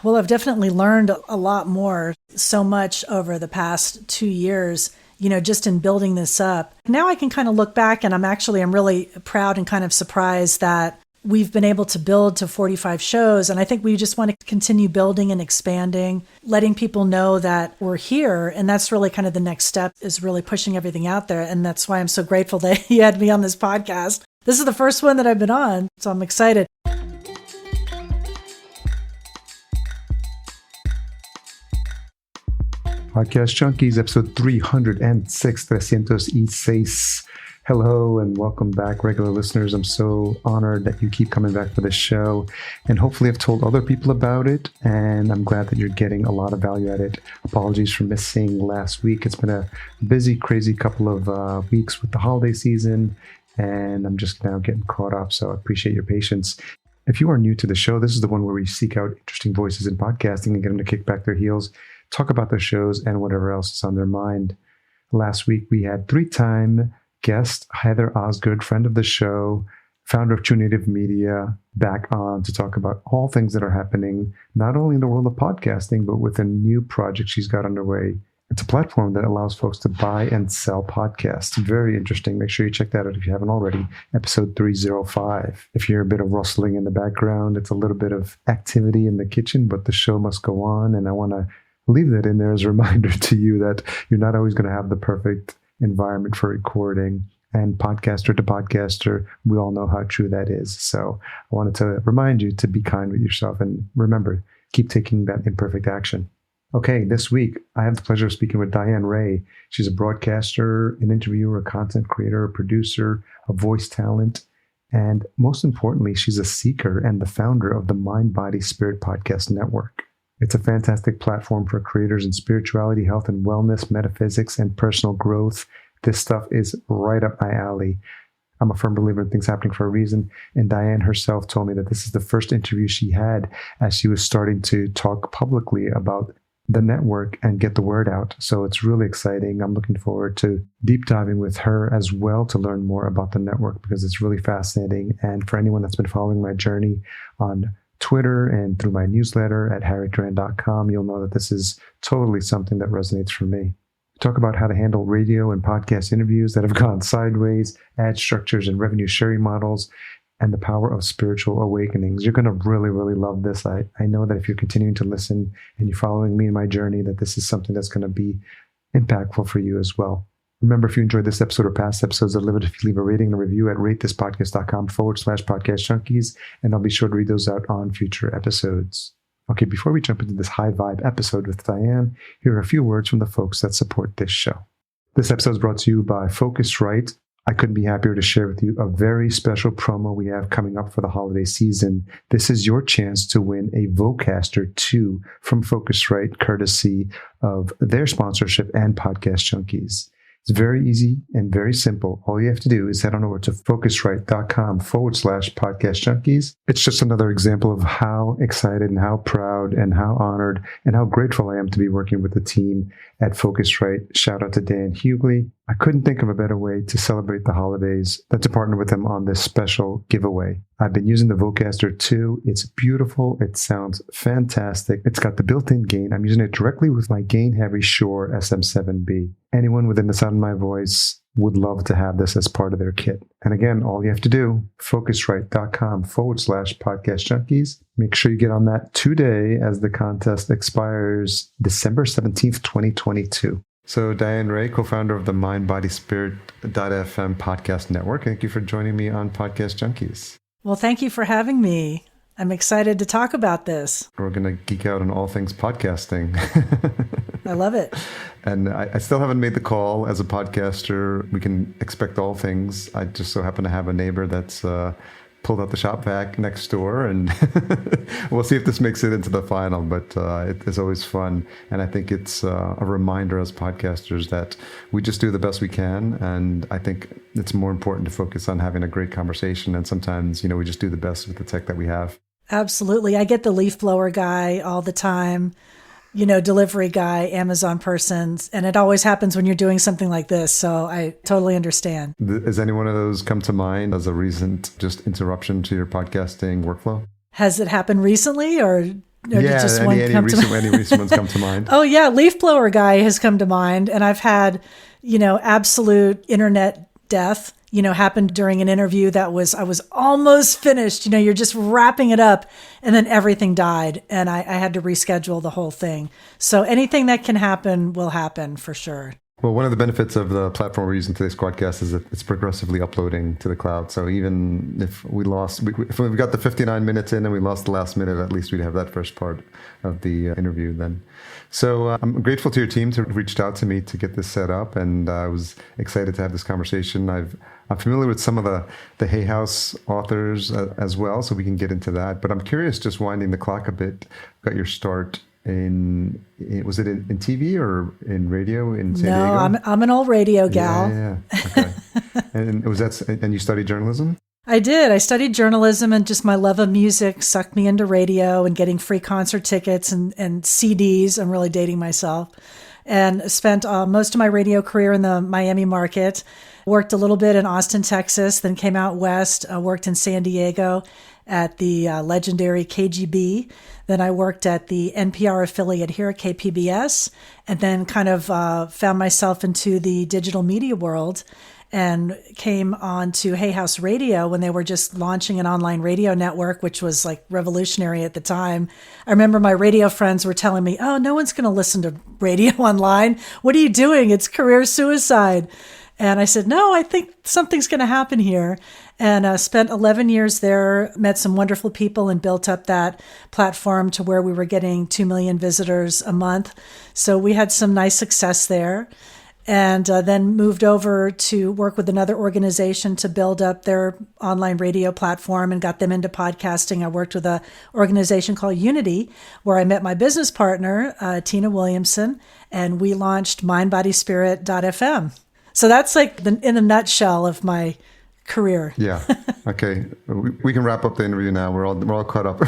Well, I've definitely learned a lot more, so much over the past 2 years, just in building this up. Now I can kind of look back and I'm really proud and kind of surprised that we've been able to build to 45 shows. And I think we just want to continue building and expanding, letting people know that we're here. And that's really kind of the next step, is really pushing everything out there. And that's why I'm so grateful that you had me on this podcast. This is the first one that I've been on, so I'm excited. Podcast Junkies, episode 306. Hello and welcome back, regular listeners. I'm so honored that you keep coming back for this show, and hopefully I've told other people about it, and I'm glad that you're getting a lot of value at it. Apologies for missing last week. It's been a busy, crazy couple of weeks with the holiday season, and I'm just now getting caught up, so I appreciate your patience. If you are new to the show, this is the one where we seek out interesting voices in podcasting and get them to kick back their heels, talk about their shows and whatever else is on their mind. Last week, we had three-time guest Heather Osgood, friend of the show, founder of True Native Media, back on to talk about all things that are happening, not only in the world of podcasting, but with a new project she's got underway. It's a platform that allows folks to buy and sell podcasts. Very interesting. Make sure you check that out if you haven't already. Episode 305. If you're a bit of rustling in the background, it's a little bit of activity in the kitchen, but the show must go on, and I want to leave that in there as a reminder to you that you're not always going to have the perfect environment for recording. And podcaster to podcaster, we all know how true that is. So I wanted to remind you to be kind with yourself and remember, keep taking that imperfect action. Okay, this week, I have the pleasure of speaking with Diane Ray. She's a broadcaster, an interviewer, a content creator, a producer, a voice talent, and most importantly, she's a seeker and the founder of the Mind, Body, Spirit Podcast Network. It's a fantastic platform for creators in spirituality, health and wellness, metaphysics, and personal growth. This stuff is right up my alley. I'm a firm believer in things happening for a reason, and Diane herself told me that this is the first interview she had as she was starting to talk publicly about the network and get the word out. So it's really exciting. I'm looking forward to deep diving with her as well to learn more about the network, because it's really fascinating. And for anyone that's been following my journey on Twitter and through my newsletter at harryduran.com, you'll know that this is totally something that resonates for me. We talk about how to handle radio and podcast interviews that have gone sideways, ad structures and revenue sharing models, and the power of spiritual awakenings. You're going to really, really love this. I know that if you're continuing to listen and you're following me in my journey, that this is something that's going to be impactful for you as well. Remember, if you enjoyed this episode or past episodes, I'd love it if you leave a rating and a review at ratethispodcast.com/podcastjunkies, and I'll be sure to read those out on future episodes. Okay, before we jump into this high vibe episode with Diane, here are a few words from the folks that support this show. This episode is brought to you by Focusrite. I couldn't be happier to share with you a very special promo we have coming up for the holiday season. This is your chance to win a Vocaster 2 from Focusrite, courtesy of their sponsorship and Podcast Junkies. It's very easy and very simple. All you have to do is head on over to focusrite.com/podcast junkies. It's just another example of how excited and how proud and how honored and how grateful I am to be working with the team at Focusrite. Shout out to Dan Hughley. I couldn't think of a better way to celebrate the holidays than to partner with them on this special giveaway. I've been using the Vocaster 2. It's beautiful. It sounds fantastic. It's got the built-in gain. I'm using it directly with my gain-heavy Shure SM7B. Anyone within the sound of my voice would love to have this as part of their kit. And again, all you have to do, focusrite.com/podcast junkies. Make sure you get on that today as the contest expires December 17th, 2022. So Diane Ray, co-founder of the Mind, Body, Spirit.fm podcast network. Thank you for joining me on Podcast Junkies. Well, thank you for having me. I'm excited to talk about this. We're going to geek out on all things podcasting. I love it. And I still haven't made the call as a podcaster. We can expect all things. I just so happen to have a neighbor that's pulled out the shop vac next door, and we'll see if this makes it into the final, but it is always fun. And I think it's a reminder as podcasters that we just do the best we can. And I think it's more important to focus on having a great conversation. And sometimes, we just do the best with the tech that we have. Absolutely. I get the leaf blower guy all the time, delivery guy, Amazon persons. And it always happens when you're doing something like this. So I totally understand. Has any one of those come to mind as a recent just interruption to your podcasting workflow? Has it happened recently or Or did Yeah, just one come to any recent ones come to mind? Oh yeah, leaf blower guy has come to mind, and I've had, absolute internet death, happened during an interview I was almost finished. You're just wrapping it up, and then everything died, and I had to reschedule the whole thing. So anything that can happen will happen for sure. Well, one of the benefits of the platform we're using today's podcast is that it's progressively uploading to the cloud. So even if if we got the 59 minutes in and we lost the last minute, at least we'd have that first part of the interview then. So I'm grateful to your team to have reached out to me to get this set up, and I was excited to have this conversation. I'm familiar with some of the Hay House authors as well, so we can get into that. But I'm curious, just winding the clock a bit, got your start was it in TV or in radio in San Diego? No, I'm an old radio gal. Yeah. Okay. And you studied journalism? I did. I studied journalism, and just my love of music sucked me into radio and getting free concert tickets and CDs. I'm really dating myself. And spent most of my radio career in the Miami market. Worked a little bit in Austin, Texas, then came out west, worked in San Diego at the legendary KGB. Then I worked at the NPR affiliate here at KPBS, and then kind of found myself into the digital media world and came on to Hay House Radio when they were just launching an online radio network, which was like revolutionary at the time. I remember my radio friends were telling me, "Oh, no one's going to listen to radio online. What are you doing? It's career suicide." And I said, no, I think something's going to happen here. And spent 11 years there, met some wonderful people, and built up that platform to where we were getting 2 million visitors a month. So we had some nice success there. And then moved over to work with another organization to build up their online radio platform and got them into podcasting. I worked with an organization called Unity, where I met my business partner, Tina Williamson, and we launched mindbodyspirit.fm. So that's like in a nutshell of my career. Yeah. Okay. We can wrap up the interview now. We're all caught up.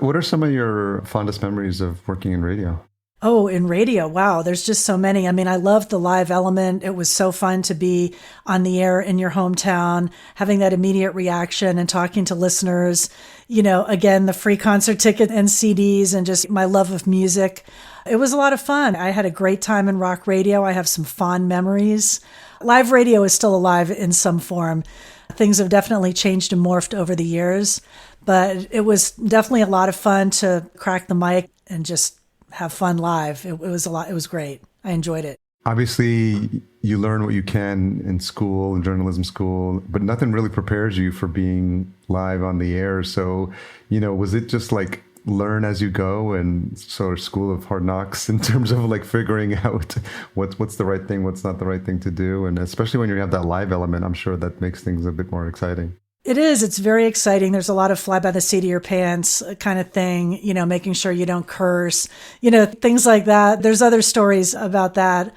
What are some of your fondest memories of working in radio? Oh, in radio. Wow. There's just so many. I mean, I loved the live element. It was so fun to be on the air in your hometown, having that immediate reaction and talking to listeners. Again, the free concert ticket and CDs, and just my love of music. It was a lot of fun. I had a great time in rock radio. I have some fond memories. Live radio is still alive in some form. Things have definitely changed and morphed over the years, but it was definitely a lot of fun to crack the mic and just have fun live. It was a lot. It was great. I enjoyed it. Obviously, you learn what you can in school, in journalism school, but nothing really prepares you for being live on the air. So, was it just like learn as you go, and sort of school of hard knocks in terms of like figuring out what's the right thing, what's not the right thing to do? And especially when you have that live element, I'm sure that makes things a bit more exciting. It is. It's very exciting. There's a lot of fly by the seat of your pants kind of thing, making sure you don't curse, things like that. There's other stories about that.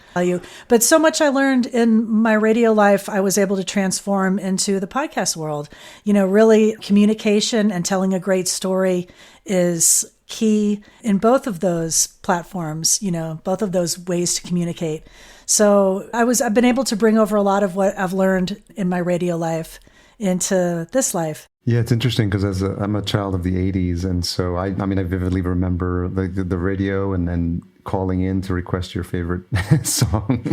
But so much I learned in my radio life, I was able to transform into the podcast world. Really communication and telling a great story is key in both of those platforms, both of those ways to communicate. So I've been able to bring over a lot of what I've learned in my radio life into this life. Yeah, it's interesting because I'm a child of the 80s. And so I vividly remember the radio and then calling in to request your favorite song.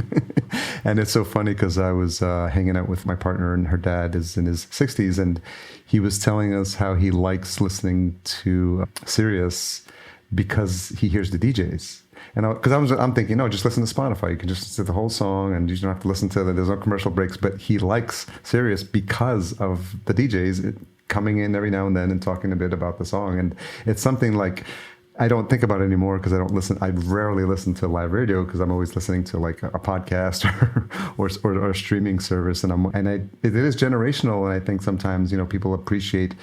And it's so funny because I was hanging out with my partner, and her dad is in his 60s. And he was telling us how he likes listening to Sirius because he hears the DJs. And I'm thinking, no, just listen to Spotify. You can just listen to the whole song, and you don't have to listen to there's no commercial breaks. But he likes Sirius because of the DJs coming in every now and then and talking a bit about the song. And it's something like I don't think about it anymore because I rarely listen to live radio because I'm always listening to like a podcast or a streaming service. It is generational, and I think sometimes people appreciate.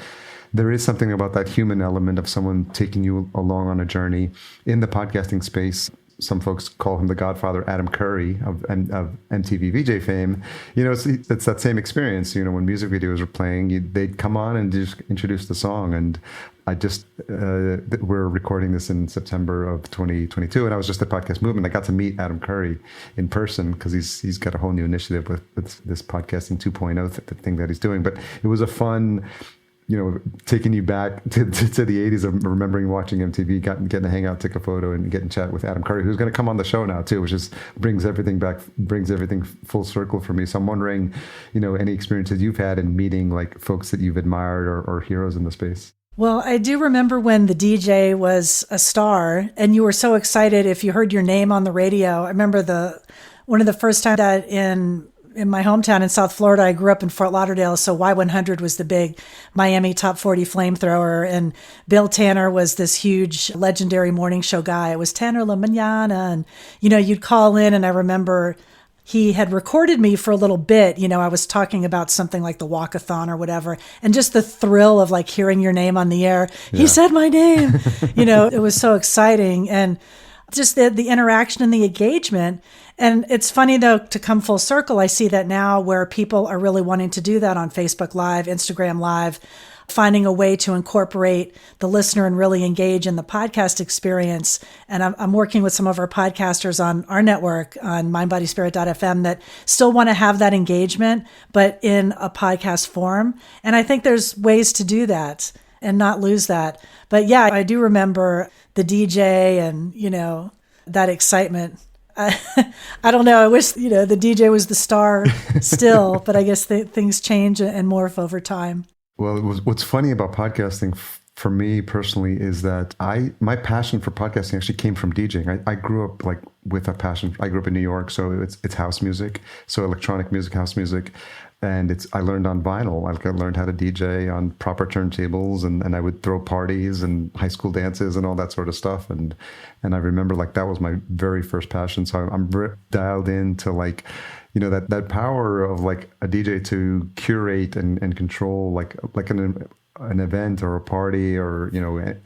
There is something about that human element of someone taking you along on a journey. In the podcasting space, some folks call him the godfather, Adam Curry of MTV VJ fame. It's that same experience. When music videos are playing, they'd come on and just introduce the song. And we're recording this in September of 2022, and I was just at Podcast Movement. I got to meet Adam Curry in person because he's got a whole new initiative with this podcasting 2.0 thing that he's doing. But it was a fun taking you back to the 80s of remembering watching MTV, getting to hang out, take a photo, and get in chat with Adam Curry, who's going to come on the show now too, which just brings everything full circle for me. So I'm wondering, any experiences you've had in meeting like folks that you've admired or heroes in the space. Well, I do remember when the DJ was a star and you were so excited if you heard your name on the radio. I remember one of the first times that in my hometown in South Florida, I grew up in Fort Lauderdale, so Y100 was the big Miami top 40 flamethrower, and Bill Tanner was this huge legendary morning show guy. It was Tanner La Mañana, and, you'd call in, and I remember he had recorded me for a little bit. I was talking about something like the walkathon or whatever, and just the thrill of like hearing your name on the air. Yeah. He said my name, it was so exciting. And just the interaction and the engagement. And it's funny, though, to come full circle, I see that now where people are really wanting to do that on Facebook Live, Instagram Live, finding a way to incorporate the listener and really engage in the podcast experience. And I'm working with some of our podcasters on our network on mindbodyspirit.fm that still want to have that engagement, but in a podcast form. And I think there's ways to do that and not lose that. But yeah, I do remember the DJ and, that excitement. I don't know. I wish, the DJ was the star still, but I guess things change and morph over time. Well, what's funny about podcasting for me personally is that my passion for podcasting actually came from DJing. I grew up like with a passion. I grew up in New York, so it's house music, so electronic music, house music. And I learned on vinyl. I learned how to DJ on proper turntables, and I would throw parties and high school dances and all that sort of stuff. And I remember like that was my very first passion. So I'm dialed into like, that power of like a DJ to curate and control like an event or a party or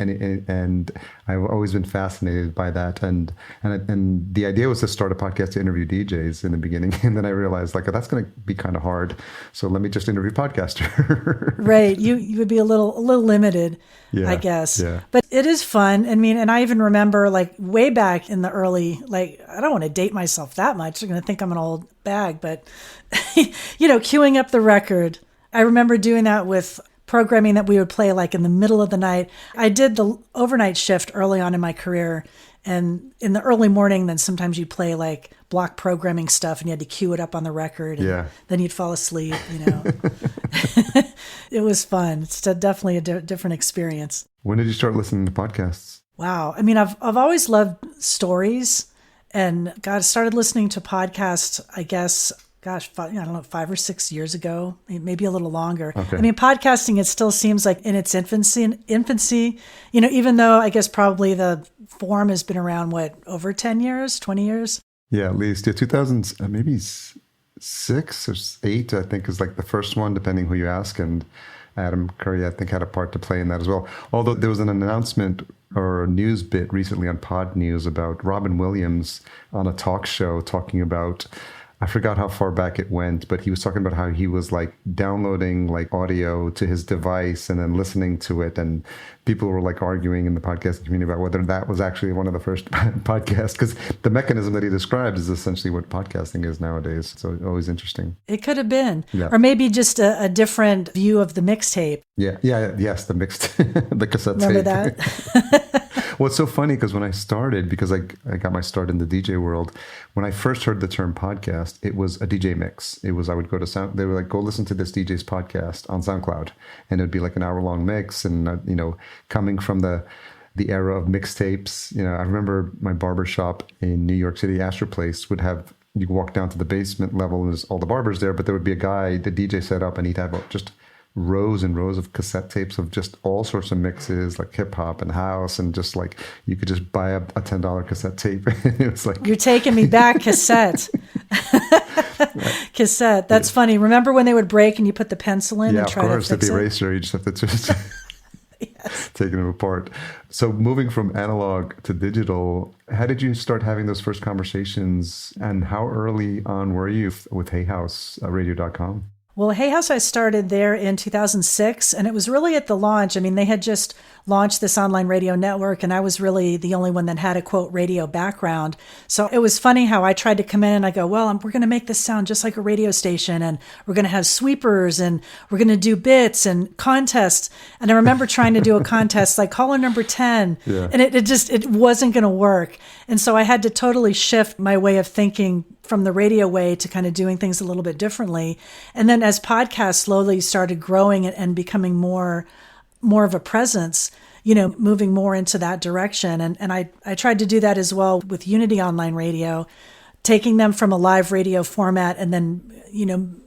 and I've always been fascinated by that, and the idea was to start a podcast to interview DJs in the beginning, and then I realized like that's going to be kind of hard, so let me just interview podcaster. Right, you would be a little limited, I guess. Yeah. But it is fun. I mean, and I even remember like way back in the early, like I don't want to date myself that much, they're going to think I'm an old bag, but queuing up the record. I remember doing that with programming that we would play like in the middle of the night. I did the overnight shift early on in my career, and in the early morning, then sometimes you'd play like block programming stuff and you had to queue it up on the record, and then you'd fall asleep, It was fun. It's definitely a different experience. When did you start listening to podcasts? Wow. I mean, I've always loved stories, and started listening to podcasts, I guess, I don't know, 5 or 6 years ago, maybe a little longer. Okay. I mean, podcasting, it still seems like in its infancy, even though I guess probably the form has been around, over 10 years, 20 years? Yeah, at least. Yeah, 2000, maybe 6 or 8, I think, is like the first one, depending who you ask. And Adam Curry, I think, had a part to play in that as well. Although there was an announcement or a news bit recently on Pod News about Robin Williams on a talk show talking about, I forgot how far back it went, but he was talking about how he was like downloading like audio to his device and then listening to it. And people were like arguing in the podcasting community about whether that was actually one of the first podcasts, because the mechanism that he described is essentially what podcasting is nowadays. So always interesting. It could have been, or maybe just a different view of the mixtape. Yes, the mixed, the cassette tape. Remember that? Well, it's so funny because when I started, because I got my start in the DJ world, when I first heard the term podcast, it was a DJ mix. I would go to they were like, go listen to this DJ's podcast on SoundCloud. And it'd be like an hour-long mix. And, coming from the era of mixtapes, I remember my barbershop in New York City, Astor Place, would have, you walk down to the basement level and there's all the barbers there, but there would be a guy, the DJ set up, and he'd have just rows and rows of cassette tapes of just all sorts of mixes, like hip hop and house, and just like you could just buy a $10 cassette tape. It was like, you're taking me back, cassette. Cassette. That's funny. Remember when they would break and you put the pencil in and try to fix it? Yeah, of course. The eraser, you just have to taking them apart. So moving from analog to digital, how did you start having those first conversations, and how early on were you with HeyHouseRadio.com? Well, Hay House, I started there in 2006, and it was really at the launch. I mean, they had just launched this online radio network, and I was really the only one that had a, quote, radio background. So it was funny how I tried to come in and I go, well, we're going to make this sound just like a radio station, and we're going to have sweepers, and we're going to do bits and contests. And I remember trying to do a contest like caller number 10, and it wasn't going to work. And so I had to totally shift my way of thinking from the radio way to kind of doing things a little bit differently. And then as podcasts slowly started growing and becoming more of a presence, moving more into that direction. And I tried to do that as well with Unity Online Radio, taking them from a live radio format and then,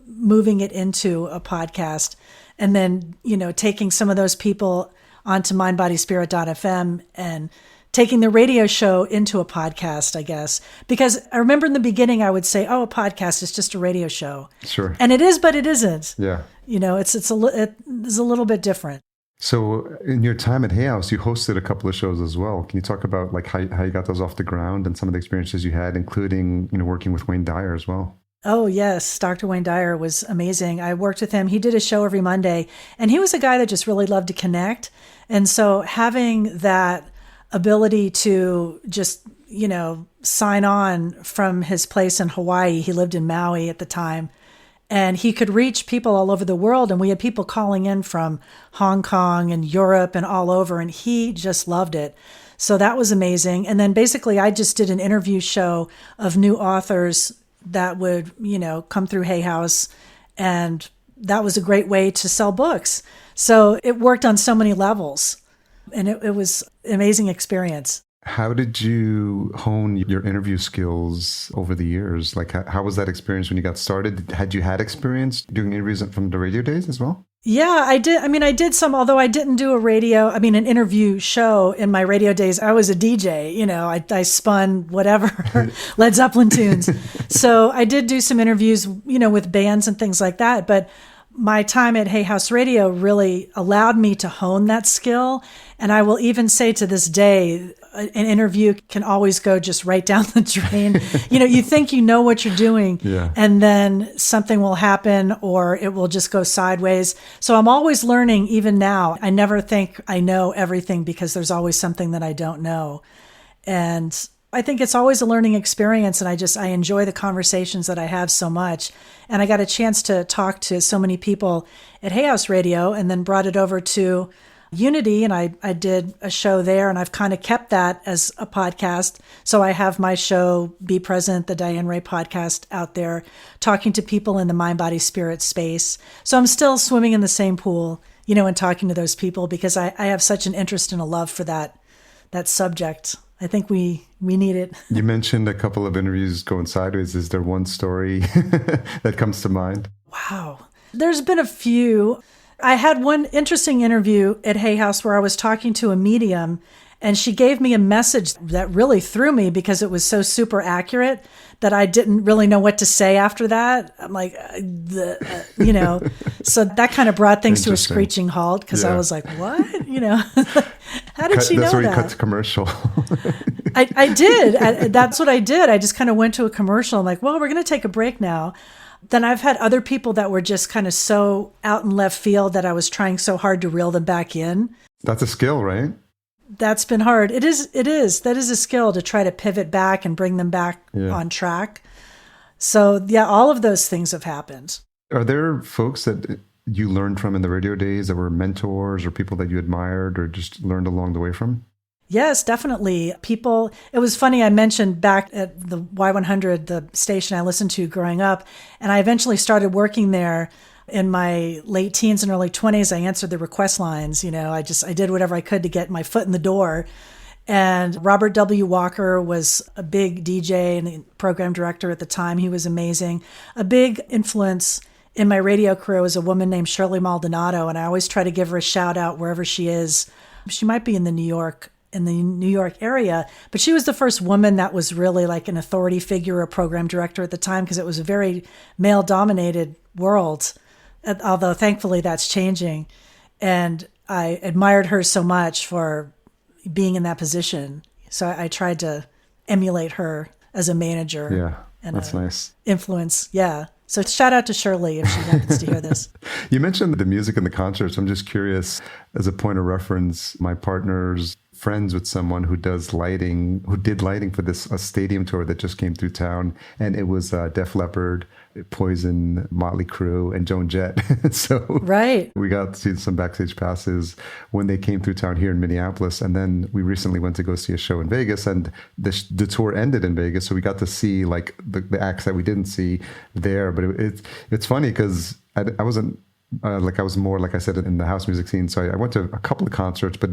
moving it into a podcast. And then, taking some of those people onto mindbodyspirit.fm and taking the radio show into a podcast, I guess. Because I remember in the beginning, I would say, oh, a podcast is just a radio show. Sure. And it is, but it isn't. Yeah. It's a little bit different. So in your time at Hay House, you hosted a couple of shows as well. Can you talk about like how you got those off the ground and some of the experiences you had, including, working with Wayne Dyer as well? Oh, yes. Dr. Wayne Dyer was amazing. I worked with him. He did a show every Monday, and he was a guy that just really loved to connect. And so having that ability to just, sign on from his place in Hawaii. He lived in Maui at the time, and he could reach people all over the world. And we had people calling in from Hong Kong and Europe and all over, and he just loved it. So that was amazing. And then basically I just did an interview show of new authors that would, come through Hay House, and that was a great way to sell books. So it worked on so many levels. And it was an amazing experience. How did you hone your interview skills over the years? Like, how was that experience when you got started? Had you had experience doing interviews from the radio days as well? Yeah, I did. I mean, I did some, although I didn't do an interview show in my radio days. I was a DJ, I spun whatever, Led Zeppelin tunes. So I did do some interviews, with bands and things like that. But my time at Hay House Radio really allowed me to hone that skill. And I will even say to this day, an interview can always go just right down the drain. You think you know what you're doing, and then something will happen or it will just go sideways. So I'm always learning even now. I never think I know everything because there's always something that I don't know. And I think it's always a learning experience, and I enjoy the conversations that I have so much. And I got a chance to talk to so many people at Hay House Radio, and then brought it over to Unity, and I did a show there, and I've kind of kept that as a podcast. So I have my show, Be Present, the Diane Ray podcast out there, talking to people in the mind, body, spirit space. So I'm still swimming in the same pool, and talking to those people because I have such an interest and a love for that subject. I think we need it. You mentioned a couple of interviews going sideways. Is there one story that comes to mind? Wow. There's been a few. I had one interesting interview at Hay House where I was talking to a medium, and she gave me a message that really threw me because it was so super accurate that I didn't really know what to say after that. I'm like, so that kind of brought things to a screeching halt because I was like, what? How did she know that? That's where you cut to commercial. I did. That's what I did. I just kind of went to a commercial. I'm like, well, we're going to take a break now. Then I've had other people that were just kind of so out in left field that I was trying so hard to reel them back in. That's a skill, right? That's been hard. It is. That is a skill to try to pivot back and bring them back on track. So yeah, all of those things have happened. Are there folks that you learned from in the radio days that were mentors or people that you admired or just learned along the way from? Yes, definitely. People, it was funny, I mentioned back at the Y100, the station I listened to growing up, and I eventually started working there in my late teens and early 20s. I answered the request lines. I did whatever I could to get my foot in the door. And Robert W. Walker was a big DJ and program director at the time. He was amazing. A big influence in my radio career was a woman named Shirley Maldonado, and I always try to give her a shout out wherever she is. She might be in the New York area, but she was the first woman that was really like an authority figure or program director at the time because it was a very male-dominated world, although thankfully that's changing. And I admired her so much for being in that position. So I tried to emulate her as a manager. Yeah, that's nice. Influence, yeah. So shout out to Shirley if she happens to hear this. You mentioned the music and the concerts. I'm just curious, as a point of reference, my partner's friends with someone who did lighting for this a stadium tour that just came through town, and it was Def Leppard, Poison, Motley Crue, and Joan Jett. So right. We got to see some backstage passes when they came through town here in Minneapolis, and then we recently went to go see a show in Vegas, and the tour ended in Vegas, so we got to see like the acts that we didn't see there. But it's funny because I wasn't I was more, like I said, in the house music scene, so I went to a couple of concerts, but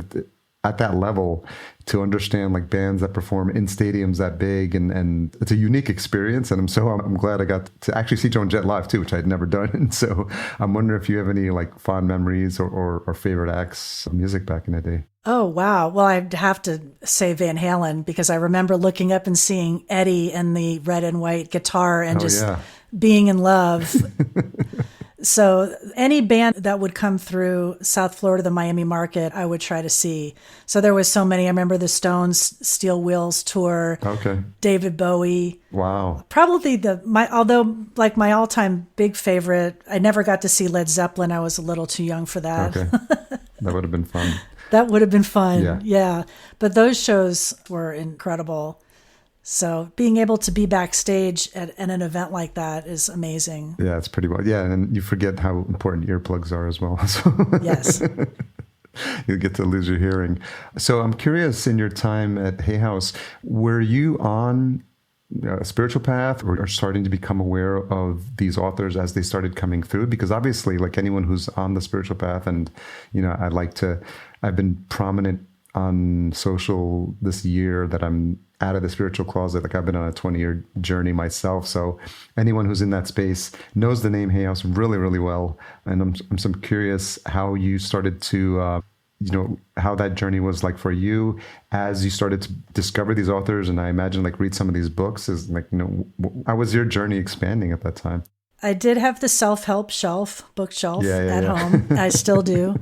at that level, to understand like bands that perform in stadiums that big, and it's a unique experience. And I'm glad I got to actually see Joan Jett live too, which I had never done. And so I'm wondering if you have any like fond memories or favorite acts of music back in the day. Oh, wow. Well, I'd have to say Van Halen, because I remember looking up and seeing Eddie and the red and white guitar and being in love. So any band that would come through South Florida, the Miami market, I would try to see. So there was so many. I remember the Stones Steel Wheels tour. Okay. David Bowie. Wow. Probably my all-time big favorite, I never got to see Led Zeppelin. I was a little too young for that. Okay. That would have been fun. That would have been fun. Yeah. But those shows were incredible. So being able to be backstage at an event like that is amazing. Yeah, it's pretty well. Yeah, and you forget how important earplugs are as well. So yes. You get to lose your hearing. So I'm curious, in your time at Hay House, were you on a spiritual path or starting to become aware of these authors as they started coming through? Because obviously, like anyone who's on the spiritual path, and, I've been prominent on social this year that I'm out of the spiritual closet. Like I've been on a 20-year journey myself. So anyone who's in that space knows the name Hay House really, really well. And I'm curious how you started to, how that journey was like for you as you started to discover these authors. And I imagine like read some of these books is like, how was your journey expanding at that time? I did have the self-help bookshelf at home. I still do.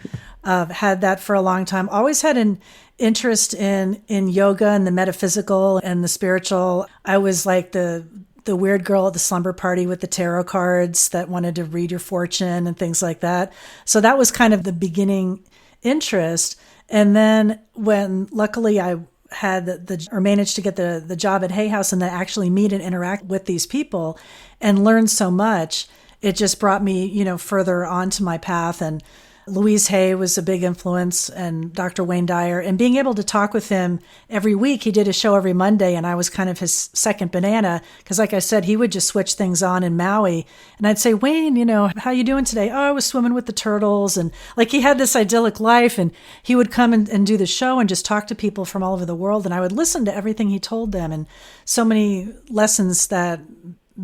Had that for a long time. Always had an interest in yoga and the metaphysical and the spiritual. I was like the weird girl at the slumber party with the tarot cards that wanted to read your fortune and things like that. So that was kind of the beginning interest. And then when luckily I had managed to get the job at Hay House and then actually meet and interact with these people and learn so much, it just brought me, further onto my path. And Louise Hay was a big influence, and Dr. Wayne Dyer, and being able to talk with him every week. He did a show every Monday, and I was kind of his second banana because, like I said, he would just switch things on in Maui. And I'd say, Wayne, how you doing today? Oh, I was swimming with the turtles. And like he had this idyllic life, and he would come and do the show and just talk to people from all over the world. And I would listen to everything he told them, and so many lessons that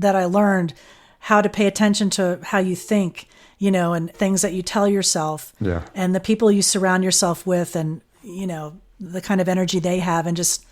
I learned, how to pay attention to how you think, and things that you tell yourself, and the people you surround yourself with, and, the kind of energy they have, and just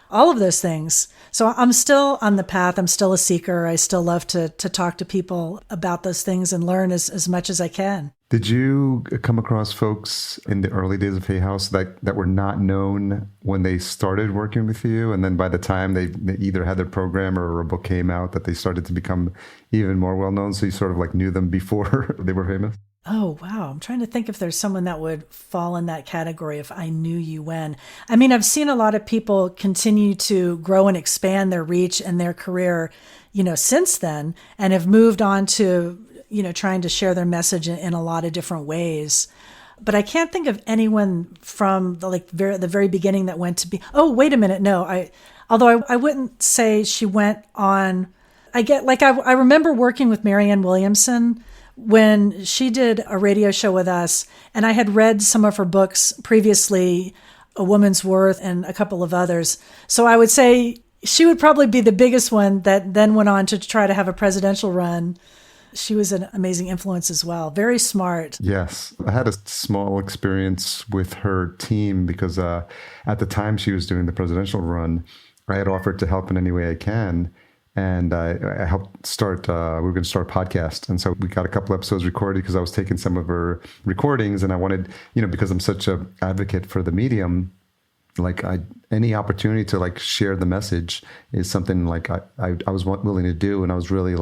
all of those things. So I'm still on the path. I'm still a seeker. I still love to talk to people about those things and learn as much as I can. Did you come across folks in the early days of Hay House that were not known when they started working with you? And then by the time they either had their program or a book came out, that they started to become even more well-known? So you sort of like knew them before they were famous? Oh, wow. I'm trying to think if there's someone that would fall in that category if I knew you when. I mean, I've seen a lot of people continue to grow and expand their reach and their career, since then, and have moved on to trying to share their message in a lot of different ways. But I can't think of anyone from the very beginning that went to be, oh, wait a minute. No, although I wouldn't say she went on, I remember working with Marianne Williamson when she did a radio show with us, and I had read some of her books previously, A Woman's Worth and a couple of others. So I would say she would probably be the biggest one that then went on to try to have a presidential run. She was an amazing influence as well. Very smart. Yes. I had a small experience with her team because at the time she was doing the presidential run, I had offered to help in any way I can. And I helped start, we were going to start a podcast. And so we got a couple episodes recorded because I was taking some of her recordings, and I wanted, because I'm such an advocate for the medium, any opportunity to share the message is something I was willing to do. And I was really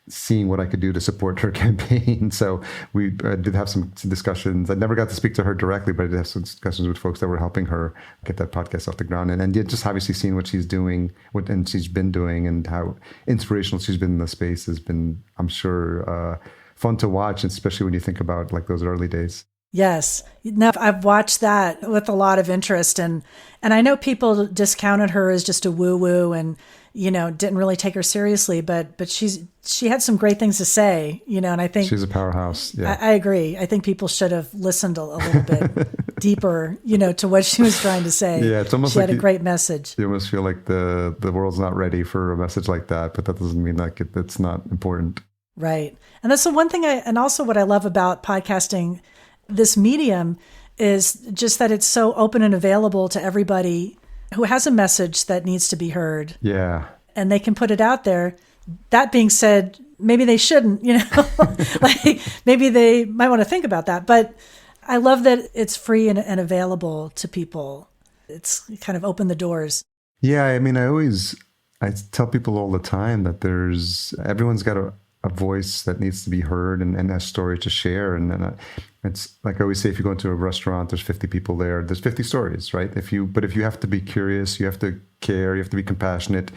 seeing what I could do to support her campaign. So we did have some discussions. I never got to speak to her directly, but I did have some discussions with folks that were helping her get that podcast off the ground. And just obviously seeing what she's doing, and she's been doing, and how inspirational she's been in the space has been, I'm sure, fun to watch, especially when you think about like those early days. Yes. No, I've watched that with a lot of interest. And I know people discounted her as just a woo-woo and, didn't really take her seriously, but she had some great things to say, and I think she's a powerhouse. Yeah. I agree. I think people should have listened a little bit deeper, to what she was trying to say. Yeah. It's almost she like had a great message. You almost feel like the world's not ready for a message like that, but that doesn't mean like it's not important. Right. And that's the one thing and also what I love about podcasting, this medium, is just that it's so open and available to everybody who has a message that needs to be heard. Yeah. And they can put it out there. That being said, maybe they shouldn't, like maybe they might want to think about that. But I love that it's free and available to people. It's kind of opened the doors. Yeah. I mean, I tell people all the time that everyone's got a voice that needs to be heard and a story to share. And it's like I always say, if you go into a restaurant, there's 50 people there, there's 50 stories, right? But if you have to be curious, you have to care, you have to be compassionate,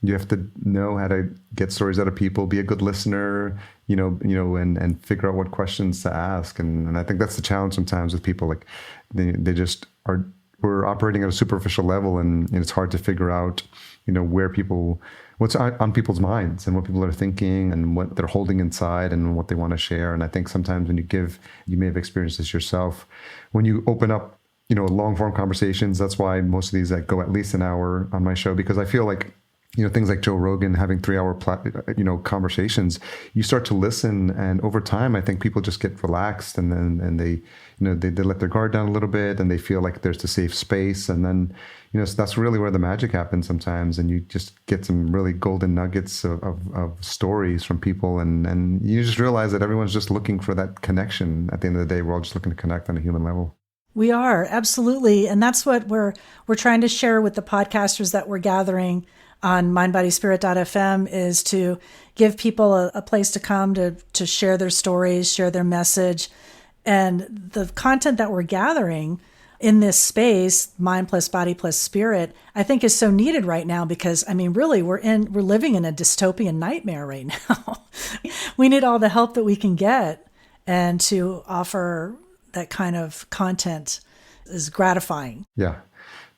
you have to know how to get stories out of people, be a good listener, and figure out what questions to ask. And I think that's the challenge sometimes with people. Like they just we're operating at a superficial level, and it's hard to figure out, what's on people's minds and what people are thinking and what they're holding inside and what they want to share. And I think sometimes when you may have experienced this yourself, when you open up, long form conversations, that's why most of these go at least an hour on my show, because I feel like, things like Joe Rogan having 3-hour, conversations, you start to listen, and over time, I think people just get relaxed, and then they, they let their guard down a little bit, and they feel like there's a safe space, and then, so that's really where the magic happens sometimes, and you just get some really golden nuggets of stories from people, and you just realize that everyone's just looking for that connection. At the end of the day, we're all just looking to connect on a human level. We are, absolutely, and that's what we're trying to share with the podcasters that we're gathering on mindbodyspirit.fm, is to give people a place to come to share their stories, share their message. And the content that we're gathering in this space, mind plus body plus spirit, I think is so needed right now, because really we're living in a dystopian nightmare right now. We need all the help that we can get, and to offer that kind of content is gratifying. Yeah.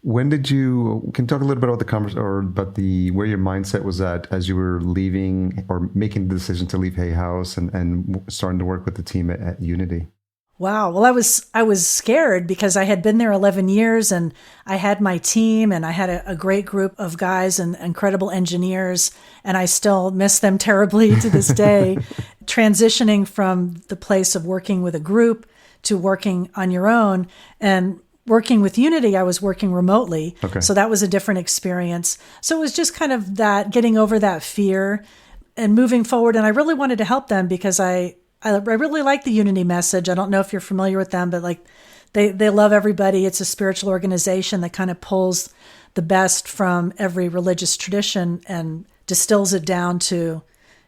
When can you talk a little bit about the conversation, or about where your mindset was at as you were leaving or making the decision to leave Hay House and starting to work with the team at Unity? Wow. Well, I was scared, because I had been there 11 years and I had my team, and I had a great group of guys and incredible engineers, and I still miss them terribly to this day. Transitioning from the place of working with a group to working on your own, and working with Unity, I was working remotely. Okay. So that was a different experience. So it was just kind of that, getting over that fear and moving forward. And I really wanted to help them, because I really like the Unity message. I don't know if you're familiar with them, but like they love everybody. It's a spiritual organization that kind of pulls the best from every religious tradition and distills it down to,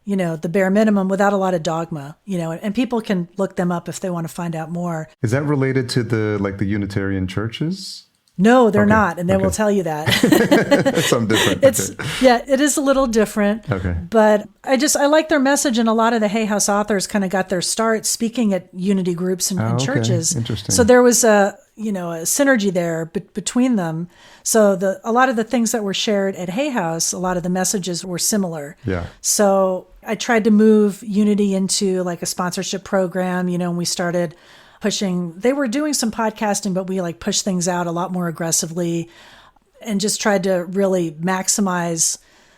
the bare minimum without a lot of dogma, and people can look them up if they want to find out more. Is that related to the Unitarian churches? No, they're not. And they will tell you that. It's something different. Yeah, it is a little different. Okay. But I like their message. And a lot of the Hay House authors kind of got their start speaking at Unity groups and churches. Interesting. So there was a synergy there between them. So a lot of the things that were shared at Hay House, a lot of the messages were similar. Yeah. So I tried to move Unity into like a sponsorship program, and we started pushing. They were doing some podcasting, but we pushed things out a lot more aggressively, and just tried to really maximize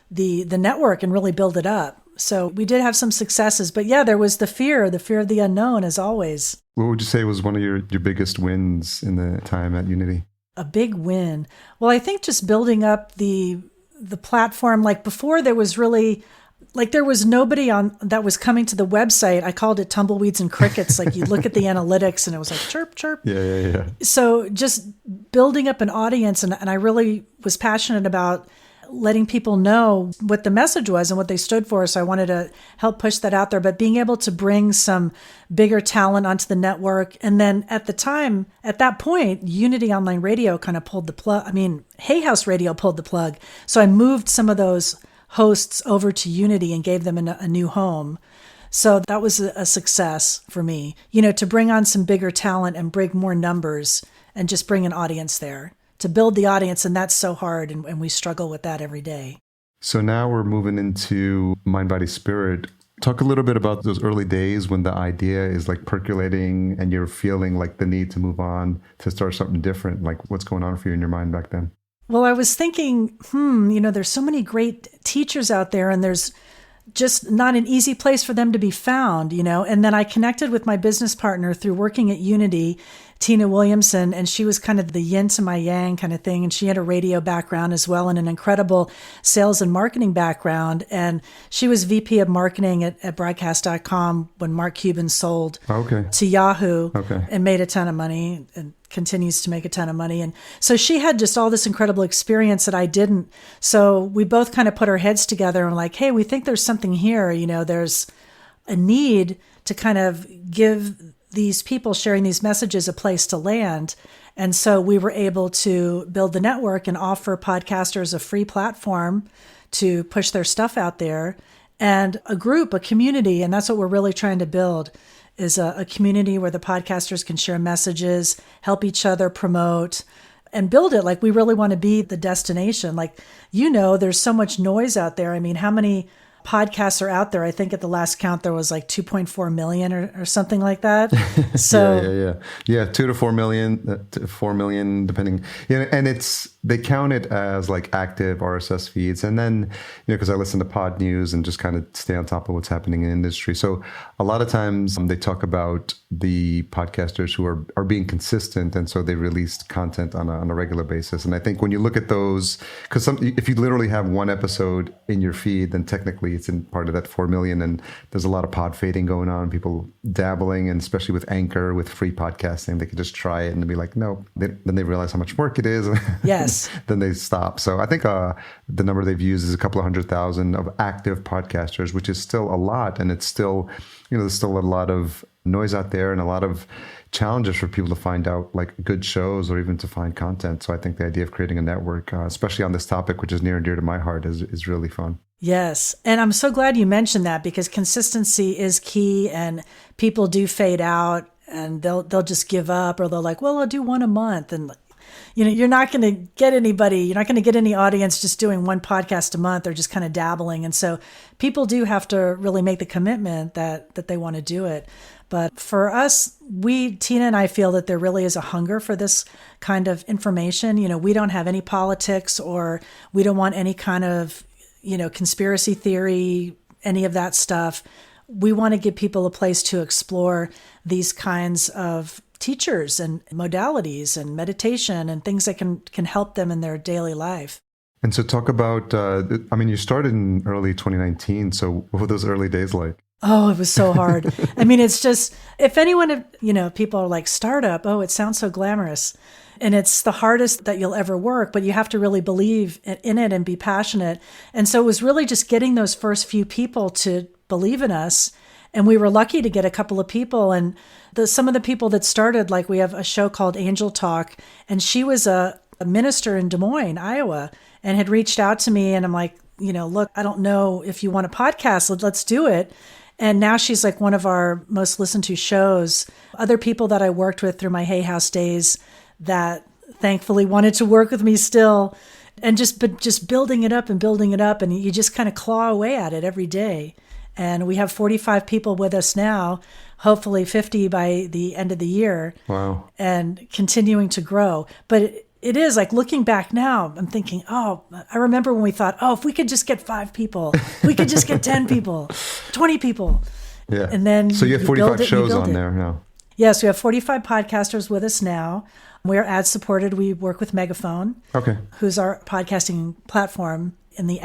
the network and really build it up. So we did have some successes, but yeah, there was the fear of the unknown, as always. What would you say was one of your biggest wins in the time at Unity? A big win. Well, I think just building up the platform. Like before, there was really there was nobody on that was coming to the website. I called it tumbleweeds and crickets. Like you look at the analytics and it was like chirp, chirp. Yeah. So just building up an audience, and I really was passionate about letting people know what the message was and what they stood for. So I wanted to help push that out there, but being able to bring some bigger talent onto the network. And then at that point, Unity Online Radio kind of pulled the plug. Hay House Radio pulled the plug. So I moved some of those hosts over to Unity and gave them a new home. So that was a success for me, to bring on some bigger talent and bring more numbers and just bring an audience there, to build the audience. And that's so hard. And we struggle with that every day. So now we're moving into Mind, Body, Spirit. Talk a little bit about those early days when the idea is like percolating and you're feeling like the need to move on to start something different. Like what's going on for you in your mind back then? Well, I was thinking, there's so many great teachers out there and there's just not an easy place for them to be found, And then I connected with my business partner through working at Unity, Tina Williamson, and she was kind of the yin to my yang kind of thing. And she had a radio background as well and an incredible sales and marketing background. And she was VP of marketing at broadcast.com when Mark Cuban sold to Yahoo and made a ton of money and continues to make a ton of money. And so she had just all this incredible experience that I didn't. So we both kind of put our heads together and like, hey, we think there's something here. There's a need to kind of give these people sharing these messages a place to land. And so we were able to build the network and offer podcasters a free platform to push their stuff out there and a community. And that's what we're really trying to build is a community where the podcasters can share messages, help each other promote and build it. Like we really want to be the destination. Like, there's so much noise out there. How many podcasts are out there? I think at the last count, there was like 2.4 million or something like that. So yeah, 2 to 4 million, 4 million, depending. And they count it as like active RSS feeds. And then, because I listen to Pod News and just kind of stay on top of what's happening in the industry. So a lot of times they talk about the podcasters who are being consistent. And so they released content on a regular basis. And I think when you look at those, because if you literally have one episode in your feed, then technically it's in part of that 4 million. And there's a lot of pod fading going on, people dabbling, and especially with Anchor, with free podcasting, they could just try it and be like, no. Then they realize how much work it is. Yes. Then they stop. So I think the number they've used is a couple of 100,000 of active podcasters, which is still a lot. And it's still, there's still a lot of noise out there and a lot of challenges for people to find out like good shows or even to find content. So I think the idea of creating a network, especially on this topic, which is near and dear to my heart, is really fun. Yes. And I'm so glad you mentioned that because consistency is key and people do fade out and they'll just give up or they're like, well, I'll do one a month. And, you're not going to get anybody, you're not going to get any audience just doing one podcast a month or just kind of dabbling. And so people do have to really make the commitment that they want to do it. But for us, Tina and I feel that there really is a hunger for this kind of information. We don't have any politics or we don't want any kind of conspiracy theory, any of that stuff. We want to give people a place to explore these kinds of teachers and modalities and meditation and things that can help them in their daily life. And so talk about, you started in early 2019. So what were those early days like? Oh, it was so hard. It's just, if anyone, people are like startup, oh, it sounds so glamorous. And it's the hardest that you'll ever work, but you have to really believe in it and be passionate. And so it was really just getting those first few people to believe in us. And we were lucky to get a couple of people. And some of the people that started, like we have a show called Angel Talk, and she was a minister in Des Moines, Iowa, and had reached out to me. And I'm like, look, I don't know if you want a podcast, let's do it. And now she's like one of our most listened to shows. Other people that I worked with through my Hay House days that thankfully wanted to work with me still, and just building it up, and you just kind of claw away at it every day. And we have 45 people with us now, hopefully 50 by the end of the year. Wow. And continuing to grow. But it is like looking back now, I'm thinking, I remember when we thought, if we could just get 5 people, we could just get 10 people, 20 people. Yeah. And then so you have 45 shows on there now. Yes, we have 45 podcasters with us now. We're ad supported. We work with Megaphone, who's our podcasting platform in the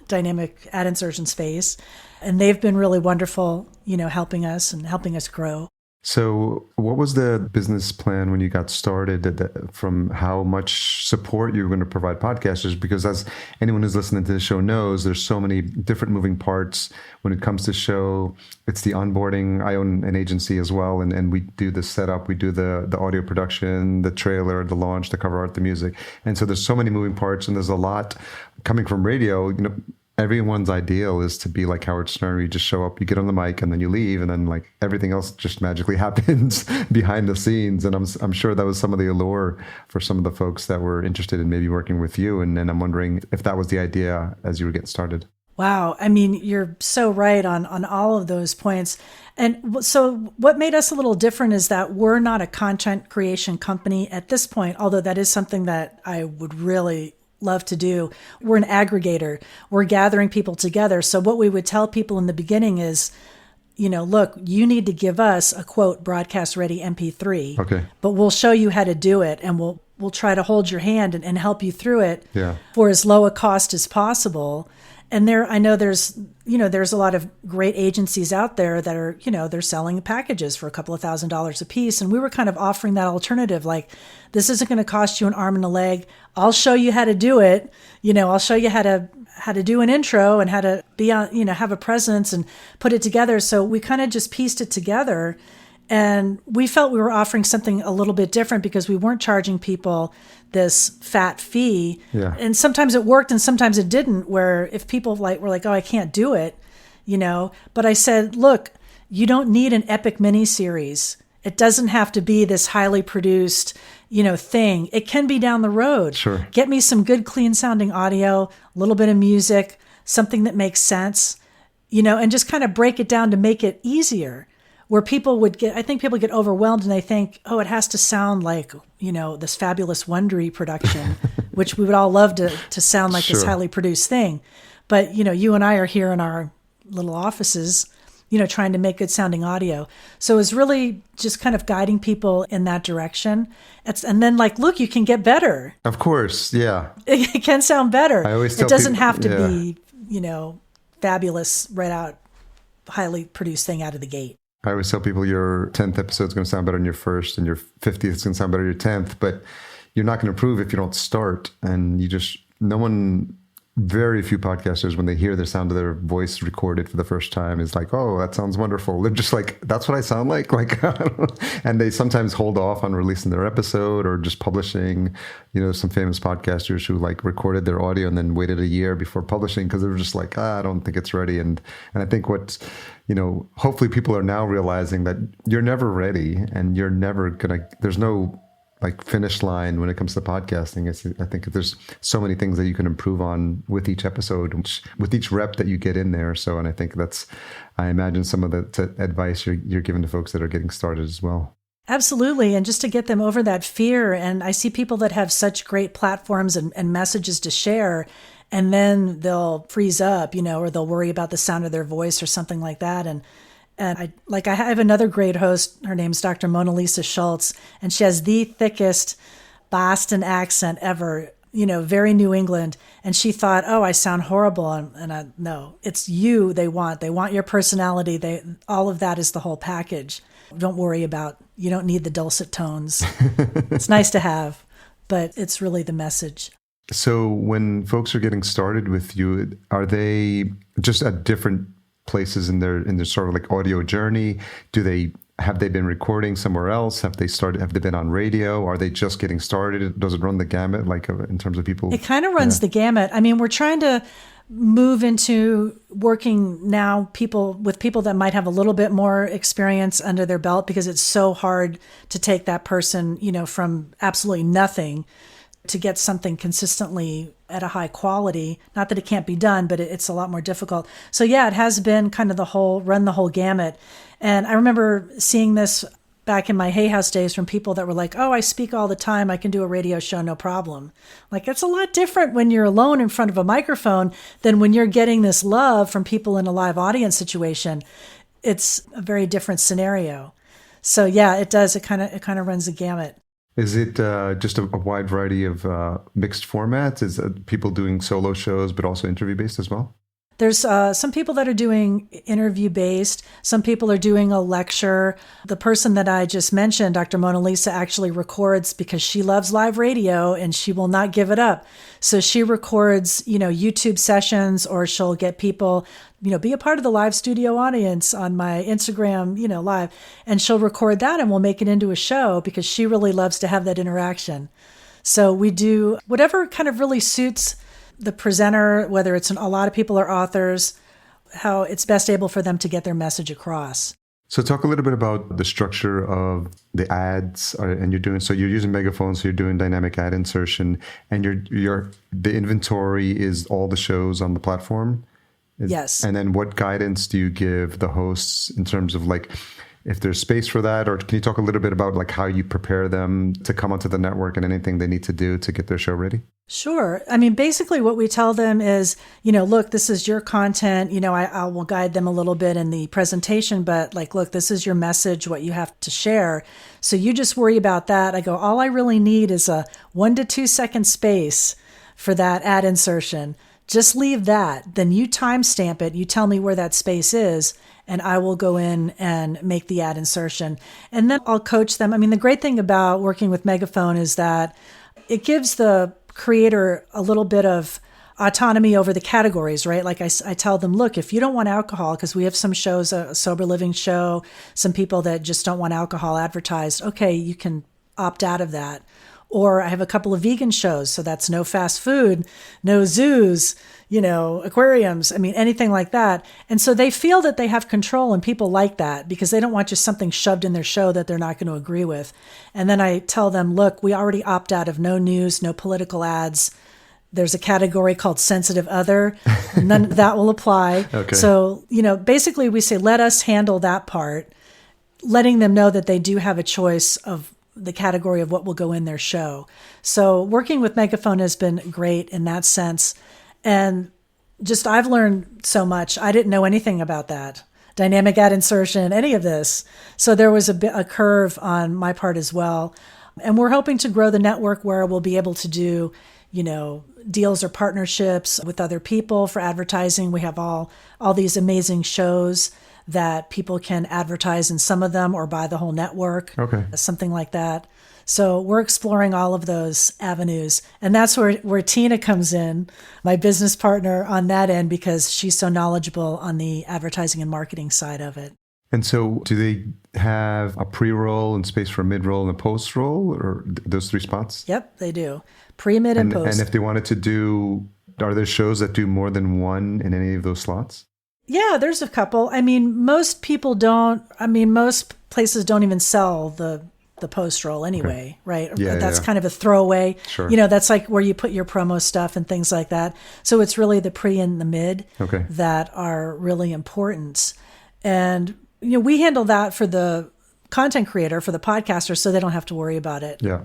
dynamic ad insertion space. And they've been really wonderful, helping us grow. So, what was the business plan when you got started from how much support you were going to provide podcasters? Because as anyone who's listening to the show knows, there's so many different moving parts when it comes to show. It's the onboarding. I own an agency as well, and we do the setup, we do the audio production, the trailer, the launch, the cover art, the music. And so there's so many moving parts, and there's a lot coming from radio. Everyone's ideal is to be like Howard Stern. You just show up, you get on the mic, and then you leave, and then like everything else just magically happens behind the scenes. And I'm sure that was some of the allure for some of the folks that were interested in maybe working with you. And I'm wondering if that was the idea as you were getting started. Wow. I mean, you're so right on all of those points. And so what made us a little different is that we're not a content creation company at this point, although that is something that I would really love to do. We're an aggregator. We're gathering people together. So what we would tell people in the beginning is, look, you need to give us a quote broadcast ready MP3. Okay. But we'll show you how to do it, and we'll try to hold your hand and help you through it for as low a cost as possible. And I know there's a lot of great agencies out there that are, they're selling packages for a couple of $1,000s a piece. And we were kind of offering that alternative, like, this isn't going to cost you an arm and a leg. I'll show you how to do it. I'll show you how to do an intro and how to be on, have a presence and put it together. So we kind of just pieced it together. And we felt we were offering something a little bit different because we weren't charging people this fat fee. Yeah. And sometimes it worked and sometimes it didn't, where if people were like, oh, I can't do it, But I said, look, you don't need an epic miniseries. It doesn't have to be this highly produced, thing. It can be down the road. Sure. Get me some good, clean sounding audio, a little bit of music, something that makes sense, and just kind of break it down to make it easier. Where I think people get overwhelmed and they think, oh, it has to sound like, this fabulous Wondery production, which we would all love to sound like this highly produced thing. But, you and I are here in our little offices, trying to make good sounding audio. So it was really just kind of guiding people in that direction. And then look, you can get better. Of course. Yeah. It can sound better. I always tell it doesn't people, have to be, fabulous, right out, highly produced thing out of the gate. I always tell people your 10th episode is going to sound better than your first, and your 50th is going to sound better than your 10th, but you're not going to improve if you don't start. And very few podcasters, when they hear the sound of their voice recorded for the first time, is like, oh, that sounds wonderful. They're just like, that's what I sound like? And they sometimes hold off on releasing their episode or just publishing. Some famous podcasters who recorded their audio and then waited a year before publishing because they were just like, I don't think it's ready. And I think hopefully people are now realizing that you're never ready and you're never there's no finish line when it comes to podcasting. I think there's so many things that you can improve on with each episode, with each rep that you get in there. So, and I think I imagine some of the advice you're giving to folks that are getting started as well. Absolutely. And just to get them over that fear. And I see people that have such great platforms and messages to share, and then they'll freeze up, or they'll worry about the sound of their voice or something like that. And I have another great host. Her name's Dr. Mona Lisa Schultz, and she has the thickest Boston accent ever, very New England. And she thought, oh, I sound horrible. And no, it's you they want. They want your personality. All of that is the whole package. Don't worry you don't need the dulcet tones. It's nice to have, but it's really the message. So when folks are getting started with you, are they just at different places in their sort of audio journey? Have they been recording somewhere else? Have they been on radio? Are they just getting started? Does it run the gamut in terms of people? It kind of runs the gamut. I mean, we're trying to move into working now with people that might have a little bit more experience under their belt, because it's so hard to take that person, from absolutely nothing to get something consistently at a high quality. Not that it can't be done, but it's a lot more difficult. So yeah, it has been kind of run the whole gamut. And I remember seeing this back in my Hay House days from people that were like, oh, I speak all the time. I can do a radio show, no problem. It's a lot different when you're alone in front of a microphone than when you're getting this love from people in a live audience situation. It's a very different scenario. So yeah, it does. It kind of runs the gamut. Is it just a wide variety of mixed formats? Is it people doing solo shows, but also interview-based as well? There's some people that are doing interview based. Some people are doing a lecture. The person that I just mentioned, Dr. Mona Lisa, actually records because she loves live radio and she will not give it up. So she records, YouTube sessions, or she'll get people, be a part of the live studio audience on my Instagram, live, and she'll record that and we'll make it into a show because she really loves to have that interaction. So we do whatever kind of really suits the presenter, whether it's a lot of people are authors, how it's best able for them to get their message across. So talk a little bit about the structure of the ads, and you're using Megaphone, so you're doing dynamic ad insertion, and the inventory is all the shows on the platform. Yes. And then what guidance do you give the hosts in terms of if there's space for that, or can you talk a little bit about how you prepare them to come onto the network and anything they need to do to get their show ready? Sure. I mean, basically what we tell them is, look, this is your content. I will guide them a little bit in the presentation, but look, this is your message, what you have to share. So you just worry about that. I go, all I really need is a 1 to 2 second space for that ad insertion. Just leave that. Then you timestamp it. You tell me where that space is, and I will go in and make the ad insertion. And then I'll coach them. I mean, the great thing about working with Megaphone is that it gives the creator a little bit of autonomy over the categories, right? Like I tell them, look, if you don't want alcohol, because we have some shows, a sober living show, some people that just don't want alcohol advertised, okay, you can opt out of that. Or I have a couple of vegan shows, so that's no fast food, no zoos, aquariums, anything like that. And so they feel that they have control, and people like that because they don't want just something shoved in their show that they're not going to agree with. And then I tell them, look, we already opt out of no news, no political ads. There's a category called sensitive other. None of that will apply. Okay. So, basically we say, let us handle that part, letting them know that they do have a choice of the category of what will go in their show. So working with Megaphone has been great in that sense. And just, I've learned so much. I didn't know anything about that. Dynamic ad insertion, any of this. So there was a curve on my part as well. And we're hoping to grow the network where we'll be able to do, deals or partnerships with other people for advertising. We have all these amazing shows that people can advertise in some of them or buy the whole network, something like that. So we're exploring all of those avenues. And that's where Tina comes in, my business partner on that end, because she's so knowledgeable on the advertising and marketing side of it. And so do they have a pre-roll and space for a mid-roll and a post-roll, or those 3 spots? Yep, they do. Pre, mid, and post. And if they wanted to do, are there shows that do more than one in any of those slots? Yeah, there's a couple. Most people don't. Most places don't even sell the post roll anyway, right? Yeah, that's kind of a throwaway. Sure. That's like where you put your promo stuff and things like that. So it's really the pre and the mid that are really important. And we handle that for the content creator, for the podcaster, so they don't have to worry about it. Yeah.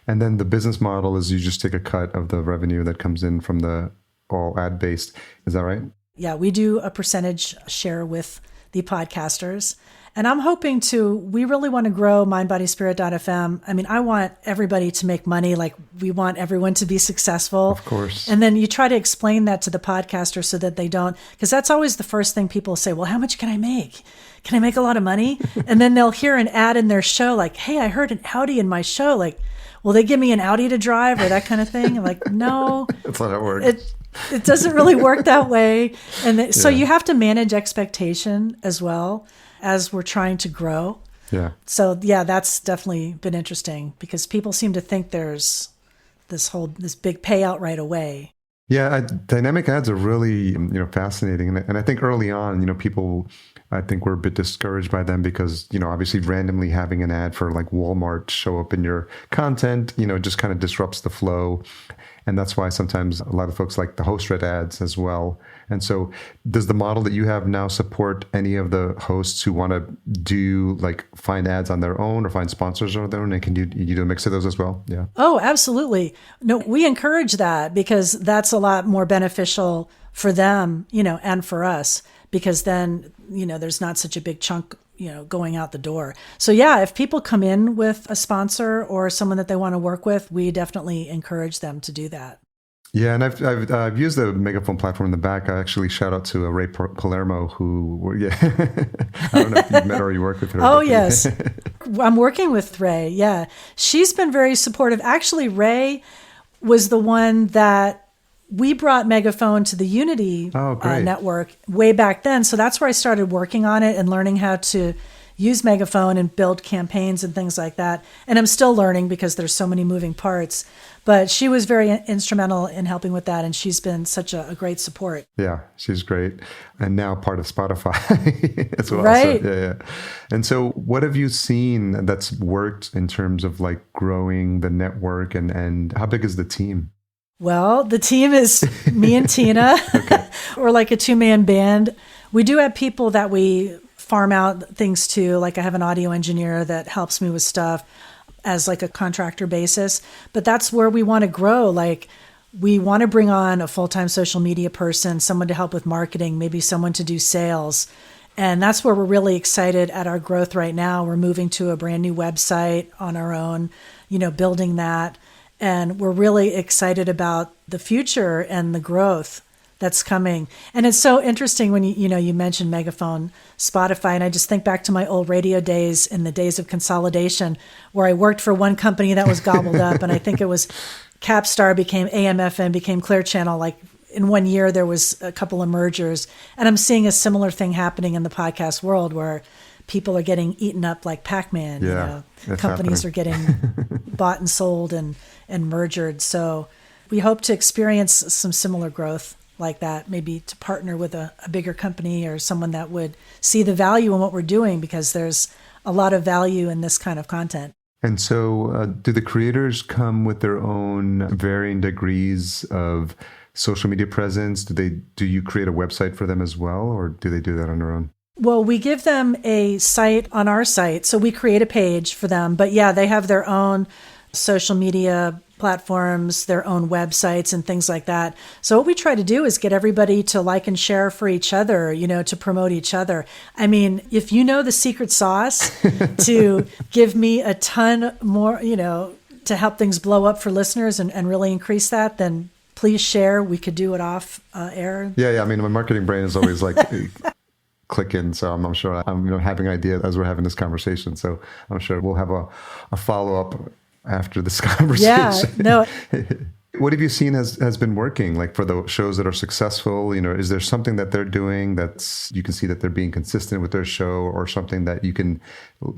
And then the business model is you just take a cut of the revenue that comes in from the all ad based. Is that right? Yeah, we do a percentage share with the podcasters. And I'm hoping we really want to grow mindbodyspirit.fm. I want everybody to make money. We want everyone to be successful. Of course. And then you try to explain that to the podcaster so that they don't, because that's always the first thing people say, well, how much can I make? Can I make a lot of money? And then they'll hear an ad in their show like, hey, I heard an Audi in my show. Will they give me an Audi to drive or that kind of thing? I'm like, no. That's not how it works. It doesn't really work that way. And so you have to manage expectation as well as we're trying to grow. Yeah. So that's definitely been interesting because people seem to think there's this big payout right away. Yeah, dynamic ads are really fascinating, and I think early on, people, I think were a bit discouraged by them because obviously randomly having an ad for Walmart show up in your content, just kind of disrupts the flow. And that's why sometimes a lot of folks like the host read ads as well. And so does the model that you have now support any of the hosts who want to do find ads on their own or find sponsors on their own? And can you do a mix of those as well? Yeah. Oh, absolutely. No, we encourage that because that's a lot more beneficial for them, and for us, because then, there's not such a big chunk going out the door. So yeah, if people come in with a sponsor or someone that they want to work with, we definitely encourage them to do that. Yeah, and I've used the Megaphone platform in the back. I actually shout out to Ray Palermo, who, yeah, I don't know if you've met or you work with her. Oh, yes. I'm working with Ray. Yeah. She's been very supportive. Actually, Ray was the one that we brought Megaphone to the Unity network way back then. So that's where I started working on it and learning how to use Megaphone and build campaigns and things like that. And I'm still learning because there's so many moving parts. But she was very instrumental in helping with that. And she's been such a great support. Yeah, she's great. And now part of Spotify as well. Right. So, yeah. And so what have you seen that's worked in terms of like growing the network and how big is the team? Well, the team is me and Tina. We're like a two-man band. We do have people that we farm out things to. Like I have an audio engineer that helps me with stuff as like a contractor basis. But that's where we want to grow. Like we want to bring on a full-time social media person, someone to help with marketing, maybe someone to do sales. And that's where we're really excited at our growth right now. We're moving to a brand new website on our own, building that. And we're really excited about the future and the growth that's coming. And it's so interesting when you mentioned Megaphone, Spotify, and I just think back to my old radio days in the days of consolidation where I worked for one company that was gobbled up. And I think it was Capstar became AM/FM, became Clear Channel. Like in 1 year, there was a couple of mergers. And I'm seeing a similar thing happening in the podcast world where people are getting eaten up like Pac-Man. Yeah, companies are getting bought and sold and merged. So we hope to experience some similar growth like that, maybe to partner with a bigger company or someone that would see the value in what we're doing, because there's a lot of value in this kind of content. And so do the creators come with their own varying degrees of social media presence? Do you create a website for them as well, or do they do that on their own? Well, we give them a site on our site. So we create a page for them. But yeah, they have their own social media platforms, their own websites and things like that. So what we try to do is get everybody to like and share for each other, to promote each other. I mean, if you know the secret sauce to give me a ton more, to help things blow up for listeners and really increase that, then please share. We could do it off air. Yeah. I mean, my marketing brain is always like clicking. So I'm sure I'm having an idea as we're having this conversation. So I'm sure we'll have a follow-up after this conversation. Yeah, no. What have you seen has been working, like for the shows that are successful? Is there something that they're doing that's, you can see that they're being consistent with their show, or something that you can,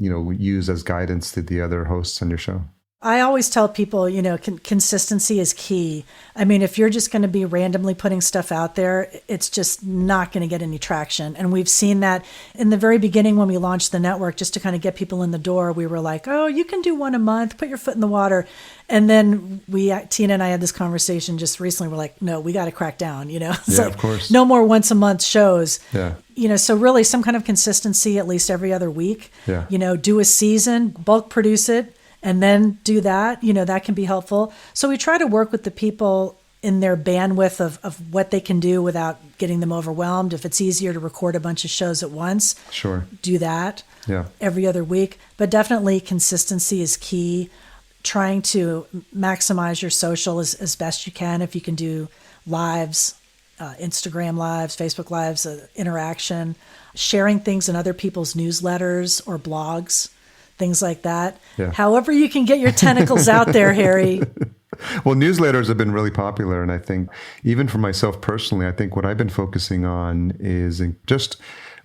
use as guidance to the other hosts on your show? I always tell people, consistency is key. I mean, if you're just going to be randomly putting stuff out there, it's just not going to get any traction. And we've seen that in the very beginning when we launched the network, just to kind of get people in the door. We were like, oh, you can do one a month, put your foot in the water. And then Tina and I had this conversation just recently. We're like, no, we got to crack down, It's of course. No more once a month shows. Yeah. So really some kind of consistency, at least every other week. Yeah. Do a season, bulk produce it, and then do that, that can be helpful. So we try to work with the people in their bandwidth of what they can do without getting them overwhelmed. If it's easier to record a bunch of shows at once, sure, do that. Yeah. Every other week. But definitely consistency is key. Trying to maximize your social as best you can. If you can do lives, Instagram lives, Facebook lives, interaction, sharing things in other people's newsletters or blogs, things like that. Yeah. However you can get your tentacles out there, Harry. Well, newsletters have been really popular. And I think even for myself personally, I think what I've been focusing on is just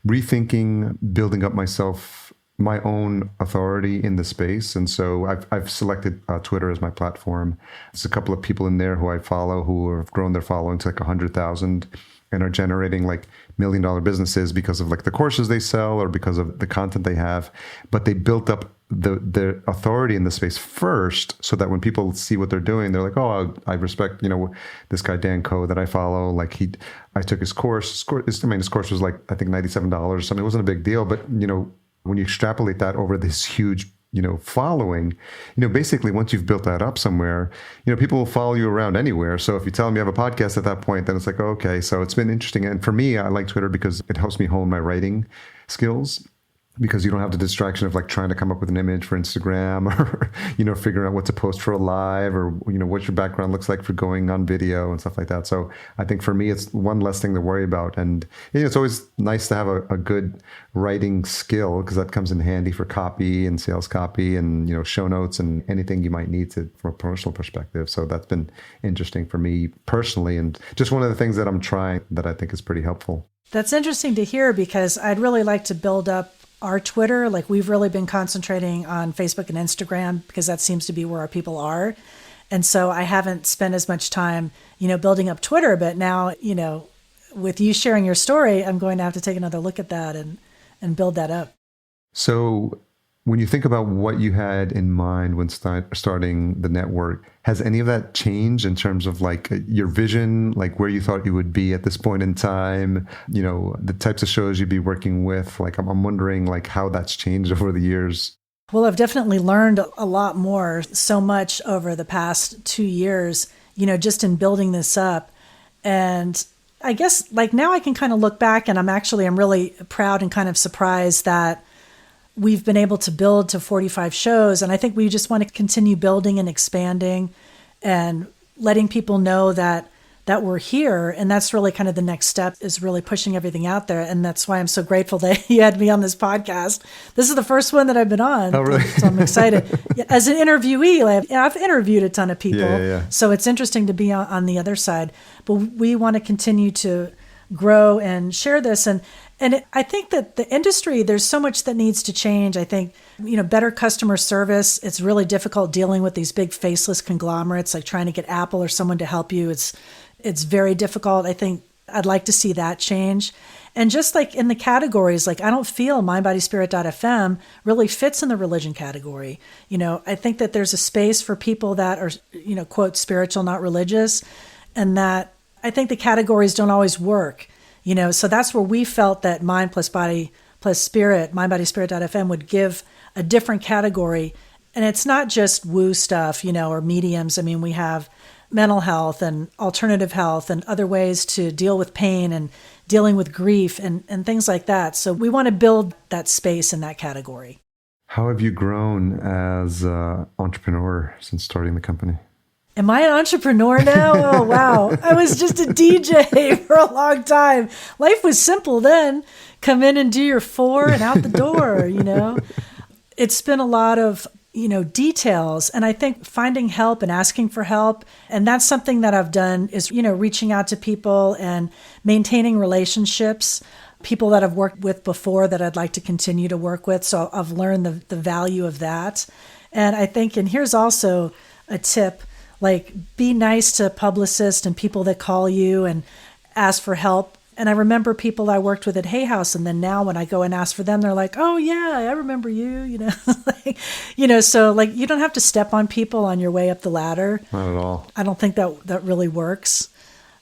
rethinking, building up my own authority in the space. And so I've selected Twitter as my platform. There's a couple of people in there who I follow who have grown their following to like 100,000 and are generating like $1 million businesses because of like the courses they sell or because of the content they have. But they built up the authority in the space first, so that when people see what they're doing, they're like, oh, I respect, this guy Dan Coe that I follow. Like I took his course. His course was like, I think $97 or something. It wasn't a big deal, but when you extrapolate that over this huge following, basically once you've built that up somewhere, people will follow you around anywhere. So if you tell them you have a podcast at that point, then it's like, oh, okay. So it's been interesting. And for me, I like Twitter because it helps me hone my writing skills. because you don't have the distraction of like trying to come up with an image for Instagram or, figuring out what to post for a live or, what your background looks like for going on video and stuff like that. So I think for me, it's one less thing to worry about. And it's always nice to have a good writing skill because that comes in handy for copy and sales copy and, show notes and anything you might need to from a promotional perspective. So that's been interesting for me personally. And just one of the things that I'm trying that I think is pretty helpful. That's interesting to hear because I'd really like to build up our Twitter. Like we've really been concentrating on Facebook and Instagram because that seems to be where our people are. And so I haven't spent as much time, building up Twitter, but now, with you sharing your story, I'm going to have to take another look at that and build that up. So when you think about what you had in mind when starting the network, has any of that changed in terms of like your vision, like where you thought you would be at this point in time, the types of shows you'd be working with? Like, I'm wondering like how that's changed over the years. Well, I've definitely learned a lot more, so much over the past 2 years, just in building this up. And I guess like now I can kind of look back and I'm really proud and kind of surprised that we've been able to build to 45 shows. And I think we just want to continue building and expanding and letting people know that we're here. And that's really kind of the next step, is really pushing everything out there. And that's why I'm so grateful that you had me on this podcast. This is the first one that I've been on. Oh, really? So I'm excited. As an interviewee, I've interviewed a ton of people. Yeah. So it's interesting to be on the other side. But we want to continue to grow and share this. I think that the industry, there's so much that needs to change. I think, better customer service. It's really difficult dealing with these big faceless conglomerates, like trying to get Apple or someone to help you. It's very difficult. I think I'd like to see that change. And just like in the categories, like I don't feel mindbodyspirit.fm really fits in the religion category. I think that there's a space for people that are, quote, spiritual, not religious. And that I think the categories don't always work. So that's where we felt that mind plus body plus spirit, mindbodyspirit.fm would give a different category. And it's not just woo stuff, or mediums. I mean, we have mental health and alternative health and other ways to deal with pain and dealing with grief and things like that. So we want to build that space in that category. How have you grown as an entrepreneur since starting the company? Am I an entrepreneur now? Oh, wow. I was just a DJ for a long time. Life was simple then. Come in and do your 4 and out the door, It's been a lot of, details. And I think finding help and asking for help. And that's something that I've done is, reaching out to people and maintaining relationships, people that I've worked with before that I'd like to continue to work with. So I've learned the value of that. And I think, and here's also a tip, like be nice to publicists and people that call you and ask for help. And I remember people I worked with at Hay House. And then now when I go and ask for them, they're like, oh yeah, I remember you, so like you don't have to step on people on your way up the ladder. Not at all. I don't think that really works.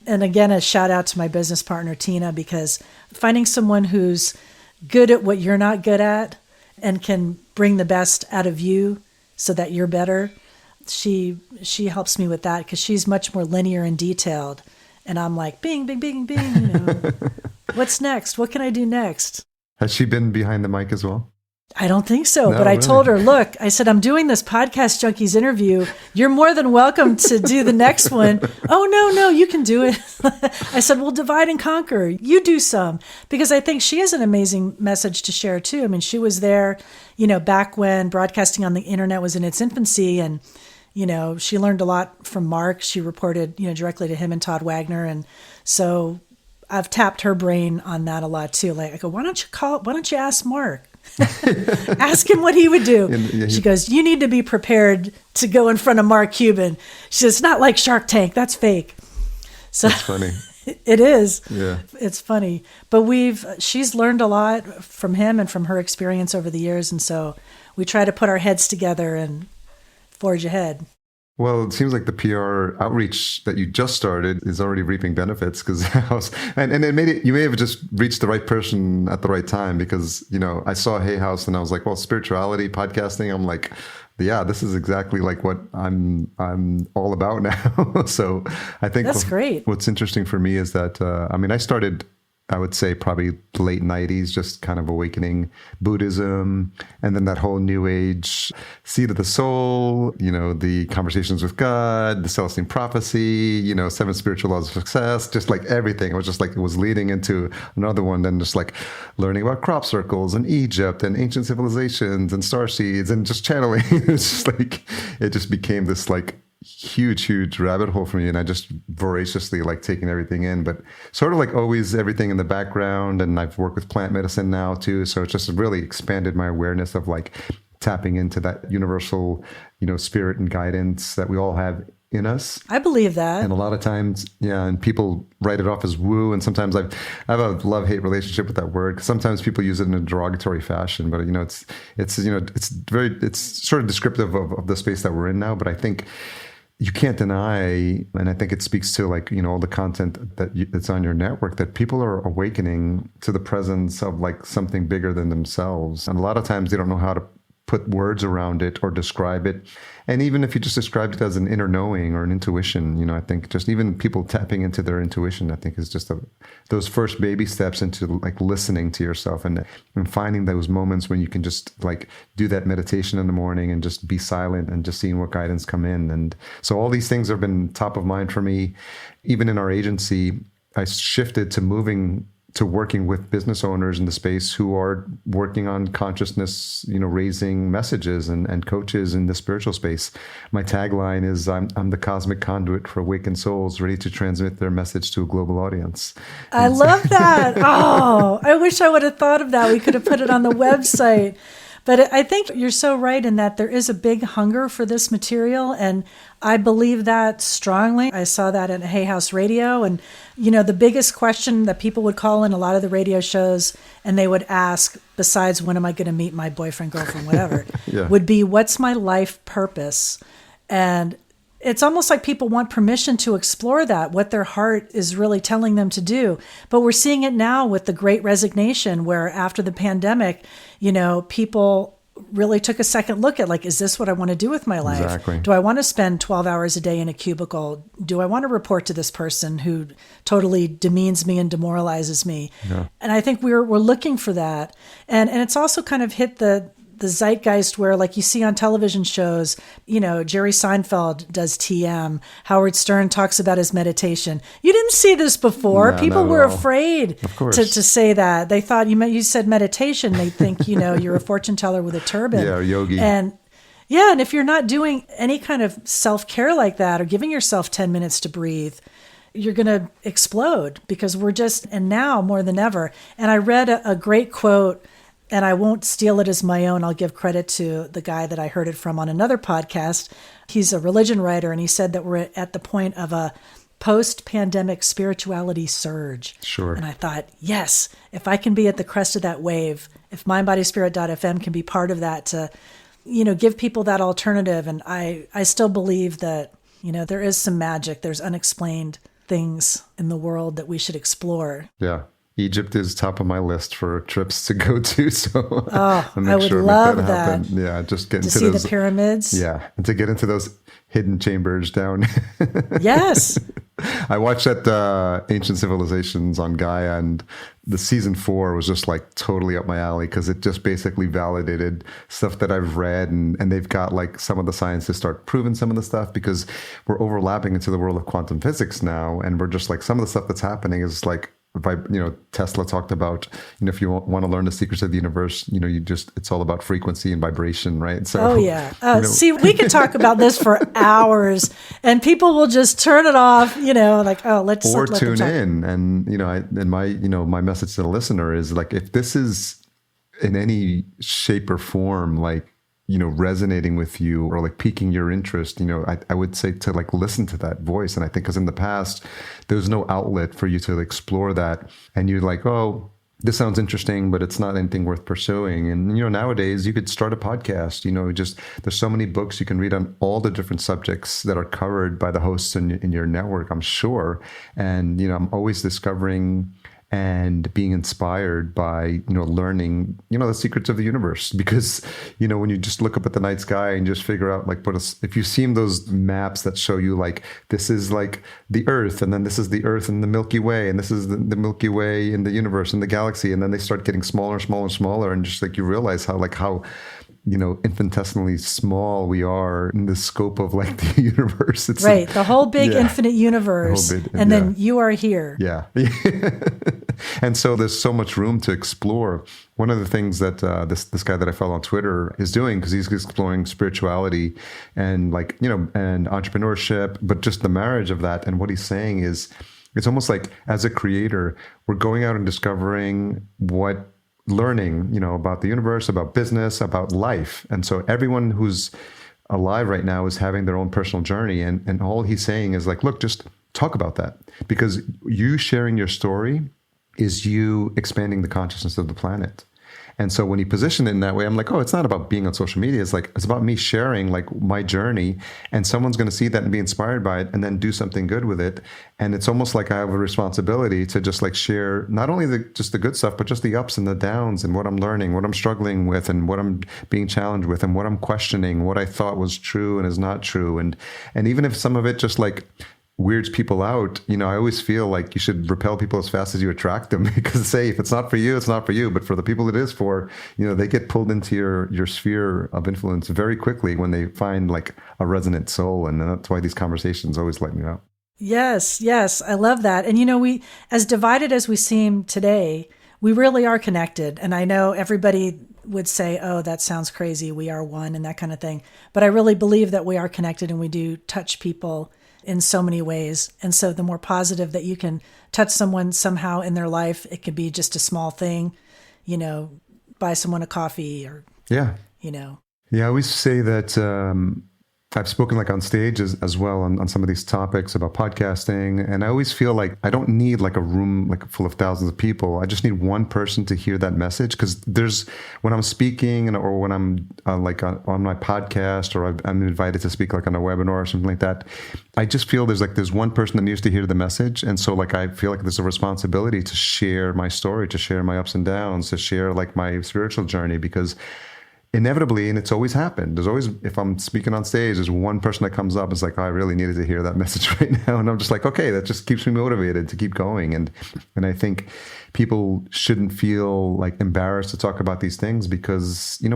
And again, a shout out to my business partner, Tina, because finding someone who's good at what you're not good at and can bring the best out of you so that you're better, she helps me with that because she's much more linear and detailed. And I'm like, bing, bing, bing, bing, What's next? What can I do next? Has she been behind the mic as well? I don't think so. No, but I really? told her, look, I said, I'm doing this Podcast Junkies interview. You're more than welcome to do the next one. Oh, no, you can do it. I said, we'll divide and conquer. You do some. Because I think she has an amazing message to share too. I mean, she was there, back when broadcasting on the internet was in its infancy. And, she learned a lot from Mark. She reported, directly to him and Todd Wagner. And so I've tapped her brain on that a lot too. Like I go, why don't you ask Mark? Ask him what he would do. She goes, you need to be prepared to go in front of Mark Cuban. She says, it's not like Shark Tank. That's fake. So that's funny. It is. Yeah. It's funny. But she's learned a lot from him and from her experience over the years. And so we try to put our heads together and forge ahead. Well, it seems like the PR outreach that you just started is already reaping benefits because and you may have just reached the right person at the right time because, I saw Hay House and I was like, well, spirituality, podcasting. I'm like, yeah, this is exactly like what I'm all about now. So I think that's great. What's interesting for me is that, I started I would say probably late 90s, just kind of awakening Buddhism, and then that whole New Age seed of the soul, the conversations with God, the Celestine prophecy, 7 spiritual laws of success, just like everything. It was just like it was leading into another one, then just like learning about crop circles and Egypt and ancient civilizations and star seeds and just channeling. It's just like, it just became this like huge rabbit hole for me, and I just voraciously like taking everything in, but sort of like always everything in the background. And I've worked with plant medicine now too, so it's just really expanded my awareness of like tapping into that universal spirit and guidance that we all have in us. I believe that. And a lot of times, and people write it off as woo, and sometimes I have a love-hate relationship with that word, because sometimes people use it in a derogatory fashion, but it's sort of descriptive of the space that we're in now. But I think you can't deny, and I think it speaks to like, all the content that's on your network, that people are awakening to the presence of like something bigger than themselves. And a lot of times they don't know how to put words around it or describe it. And even if you just described it as an inner knowing or an intuition, I think just even people tapping into their intuition, I think is just those first baby steps into like listening to yourself and finding those moments when you can just like do that meditation in the morning and just be silent and just seeing what guidance come in. And so all these things have been top of mind for me. Even in our agency, I shifted to working with business owners in the space who are working on consciousness, raising messages and coaches in the spiritual space. My tagline is, I'm the cosmic conduit for awakened souls ready to transmit their message to a global audience. I love that. Oh, I wish I would have thought of that. We could have put it on the website. But I think you're so right in that there is a big hunger for this material, and I believe that strongly. I saw that at Hay House Radio, and the biggest question that people would call in a lot of the radio shows, and they would ask, besides when am I going to meet my boyfriend, girlfriend, whatever, would be, what's my life purpose? And it's almost like people want permission to explore that, what their heart is really telling them to do. But we're seeing it now with the Great Resignation, where after the pandemic, people really took a second look at like, is this what I want to do with my life? Exactly. Do I want to spend 12 hours a day in a cubicle? Do I want to report to this person who totally demeans me and demoralizes me? Yeah. And I think we're looking for that. And it's also kind of hit the zeitgeist where, like you see on television shows, Jerry Seinfeld does TM, Howard Stern talks about his meditation. You didn't see this before. No, people were afraid to say that. They thought you said meditation. They think, you're a fortune teller with a turban. Yeah, yogi. And if you're not doing any kind of self-care like that or giving yourself 10 minutes to breathe, you're going to explode, because and now more than ever. And I read a great quote, and I won't steal it as my own. I'll give credit to the guy that I heard it from on another podcast. He's a religion writer, and he said that we're at the point of a post-pandemic spirituality surge. Sure. And I thought, yes, if I can be at the crest of that wave, if mindbodyspirit.fm can be part of that to, give people that alternative. And I still believe that, there is some magic. There's unexplained things in the world that we should explore. Yeah. Egypt is top of my list for trips to go to. So I would love that. Yeah, just get to into see those the pyramids. Yeah, and to get into those hidden chambers down. Yes. I watched that Ancient Civilizations on Gaia, and the season 4 was just like totally up my alley, because it just basically validated stuff that I've read, and they've got like some of the scientists start proving some of the stuff, because we're overlapping into the world of quantum physics now, and we're just like, some of the stuff that's happening is like, Tesla talked about, if you want to learn the secrets of the universe, it's all about frequency and vibration, right? So, see, we could talk about this for hours, and people will just turn it off, let's tune in. And my message to the listener is like, if this is in any shape or form, like, resonating with you or like piquing your interest, I would say to like listen to that voice. And I think because in the past, there's no outlet for you to explore that. And you're like, oh, this sounds interesting, but it's not anything worth pursuing. And, nowadays you could start a podcast, there's so many books you can read on all the different subjects that are covered by the hosts in your network, I'm sure. And, I'm always discovering and being inspired by, learning, the secrets of the universe. Because, when you just look up at the night sky and just figure out like if you've seen those maps that show you like, this is like the Earth, and then this is the Earth and the Milky Way, and this is the Milky Way in the universe and the galaxy. And then they start getting smaller and smaller and smaller. And just like you realize how infinitesimally small we are in the scope of like the universe. It's right. The whole big infinite universe. And then you are here. Yeah. And so there's so much room to explore. One of the things that this guy that I follow on Twitter is doing, because he's exploring spirituality and and entrepreneurship, but just the marriage of that. And what he's saying is, it's almost like as a creator, we're going out and discovering learning, about the universe, about business, about life. And so everyone who's alive right now is having their own personal journey. And all he's saying is like, look, just talk about that, because you sharing your story is you expanding the consciousness of the planet. And so when he positioned it in that way, I'm like, oh, it's not about being on social media. It's about me sharing like my journey, and someone's going to see that and be inspired by it and then do something good with it. And it's almost like I have a responsibility to just like share not only just the good stuff, but just the ups and the downs and what I'm learning, what I'm struggling with, and what I'm being challenged with, and what I'm questioning, what I thought was true and is not true. And even if some of it just like weirds people out, I always feel like you should repel people as fast as you attract them, because say if it's not for you, it's not for you. But for the people it is for, they get pulled into your sphere of influence very quickly when they find like a resonant soul. And that's why these conversations always light me up. Yes. I love that. And we, as divided as we seem today, we really are connected. And I know everybody would say, oh, that sounds crazy, we are one, and that kind of thing. But I really believe that we are connected, and we do touch people in so many ways. And so the more positive that you can touch someone somehow in their life, it could be just a small thing, buy someone a coffee or, Yeah, I always say that I've spoken like on stage as well on some of these topics about podcasting. And I always feel like I don't need like a room like full of thousands of people. I just need one person to hear that message. Because when I'm speaking or when I'm like on my podcast, or I'm invited to speak like on a webinar or something like that, I just feel there's one person that needs to hear the message. And so like I feel like there's a responsibility to share my story, to share my ups and downs, to share like my spiritual journey, because inevitably, and it's always happened, there's always, if I'm speaking on stage, there's one person that comes up and is like, oh, I really needed to hear that message right now. And I'm just like, okay, that just keeps me motivated to keep going. And I think people shouldn't feel like embarrassed to talk about these things, because, we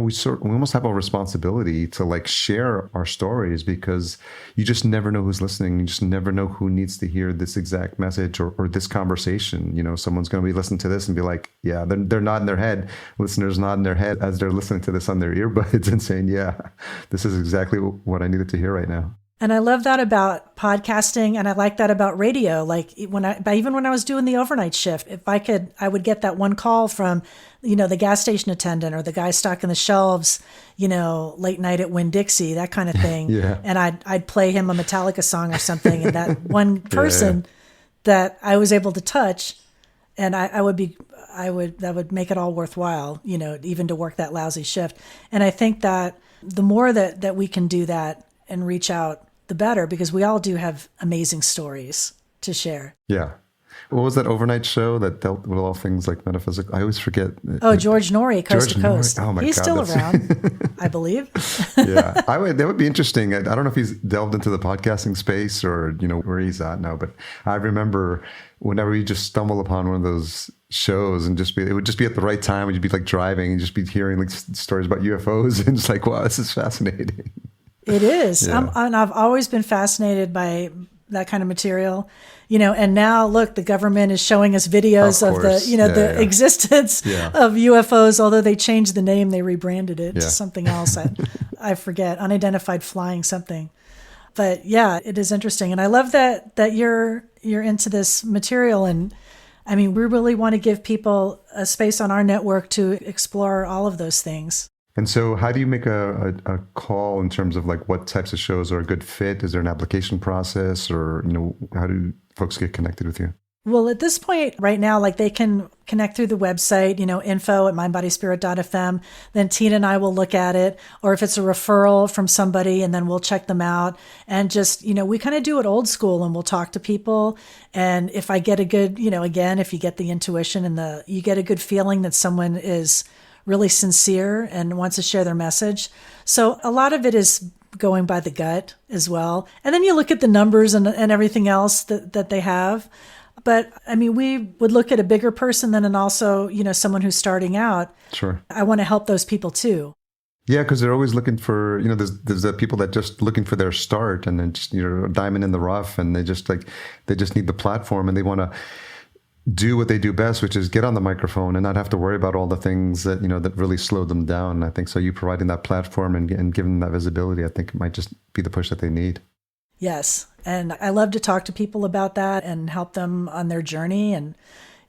almost have a responsibility to like share our stories, because you just never know who's listening. You just never know who needs to hear this exact message or this conversation. Someone's going to be listening to this and be like, yeah, they're nodding their head. Listeners nodding their head as they're listening to this on their earbuds and saying, yeah, this is exactly what I needed to hear right now. And I love that about podcasting, and I like that about radio. Like even when I was doing the overnight shift, if I could, I would get that one call from, the gas station attendant or the guy stocking the shelves, late night at Winn-Dixie, that kind of thing. Yeah. And I'd play him a Metallica song or something, and that one person that I was able to touch, and that would make it all worthwhile, even to work that lousy shift. And I think that the more that we can do that and reach out, the better, because we all do have amazing stories to share. Yeah. What was that overnight show that dealt with all things like metaphysics? I always forget. Oh, George Norrie, Coast to Coast. Oh my God. He's still around, I believe. Yeah. That would be interesting. I don't know if he's delved into the podcasting space or, where he's at now, but I remember whenever you just stumble upon one of those shows and it would just be at the right time, and you'd be like driving and just be hearing like stories about UFOs, and it's like, wow, this is fascinating. It is. Yeah. And I've always been fascinated by that kind of material, and now look, the government is showing us videos of the existence of UFOs, although they changed the name, they rebranded it to something else. I forget, unidentified flying something. But yeah, it is interesting. And I love that you're into this material. And I mean, we really want to give people a space on our network to explore all of those things. And so how do you make a call in terms of like what types of shows are a good fit? Is there an application process, or, how do folks get connected with you? Well, at this point right now, like they can connect through the website, info@mindbodyspirit.fm. Then Tina and I will look at it. Or if it's a referral from somebody, and then we'll check them out. And just, we kind of do it old school, and we'll talk to people. And if I get a good, again, if you get the intuition and you get a good feeling that someone is really sincere and wants to share their message. So a lot of it is going by the gut as well. And then you look at the numbers and everything else that they have. But I mean, we would look at a bigger person then, and also, someone who's starting out. Sure. I want to help those people too. Yeah, because they're always looking for, there's the people that just looking for their start, and then just, a diamond in the rough, and they just need the platform, and they want to do what they do best, which is get on the microphone and not have to worry about all the things that, that really slow them down. I think so. You providing that platform and giving them that visibility, I think it might just be the push that they need. Yes. And I love to talk to people about that and help them on their journey. And,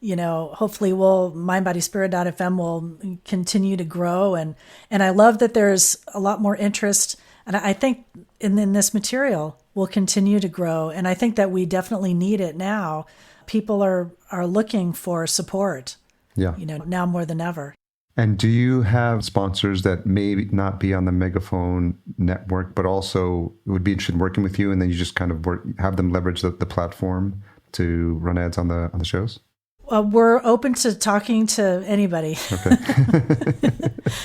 hopefully mindbodyspirit.fm will continue to grow. And I love that there's a lot more interest. And I think in this material will continue to grow. And I think that we definitely need it now. People are looking for support, now more than ever. And do you have sponsors that may not be on the Megaphone network, but also would be interested in working with you, and then you just kind of have them leverage the platform to run ads on the shows? We're open to talking to anybody. Okay.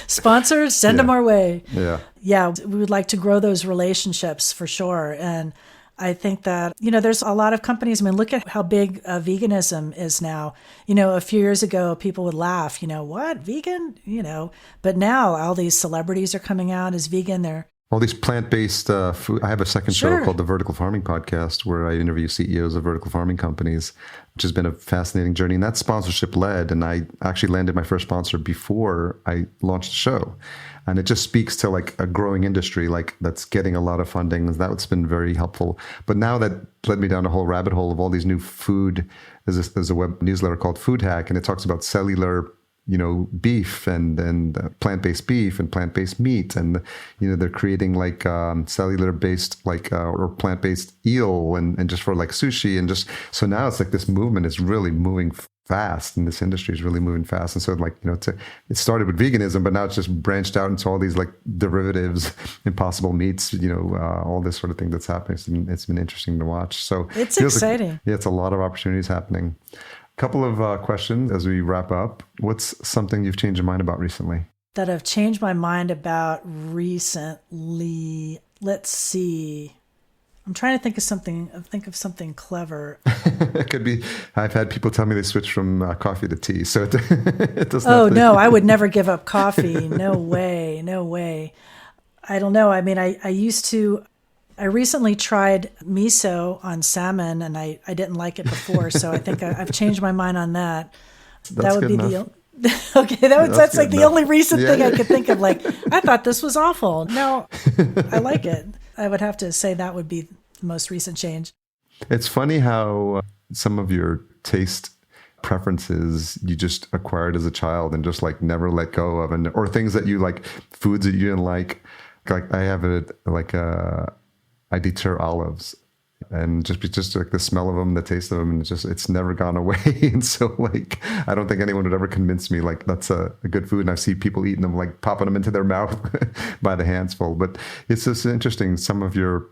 Sponsors, send them our way. Yeah. Yeah, we would like to grow those relationships for sure. And I think that, there's a lot of companies. I mean, look at how big veganism is now. A few years ago, people would laugh, what, vegan? But now all these celebrities are coming out as vegan. They're all these plant-based food. I have a second show called the Vertical Farming Podcast, where I interview CEOs of vertical farming companies, which has been a fascinating journey. And that's sponsorship-led. And I actually landed my first sponsor before I launched the show. And it just speaks to like a growing industry, like that's getting a lot of funding. That's been very helpful. But now that led me down a whole rabbit hole of all these new food. There's a web newsletter called Food Hack, and it talks about cellular beef and plant-based beef and plant-based meat. And, they're creating like cellular-based or plant-based eel and just for like sushi. And just, so now it's like this movement is really moving fast, and this industry is really moving fast. And so it started with veganism, but now it's just branched out into all these like derivatives, impossible meats, all this sort of thing that's happening. It's been interesting to watch. So it's exciting. It's a lot of opportunities happening. Couple of questions as we wrap up. What's something you've changed your mind about recently? That I've changed my mind about recently. Let's see. I'm trying to think of something clever. It could be. I've had people tell me they switched from coffee to tea. So it doesn't. Oh, no, I would never give up coffee. No way. No way. I don't know. I mean, I recently tried miso on salmon, and I didn't like it before. So I think I've changed my mind on that. That would be enough. Okay, that's like the only recent thing I could think of. Like, I thought this was awful. No, I like it. I would have to say that would be the most recent change. It's funny how some of your taste preferences you just acquired as a child and just like never let go of, or things that you like, foods that you didn't like. Like I have I deter olives. And just like the smell of them, the taste of them, and it's never gone away. And so like, I don't think anyone would ever convince me like that's a good food. And I see people eating them, like popping them into their mouth by the handsful. But it's just interesting. Some of your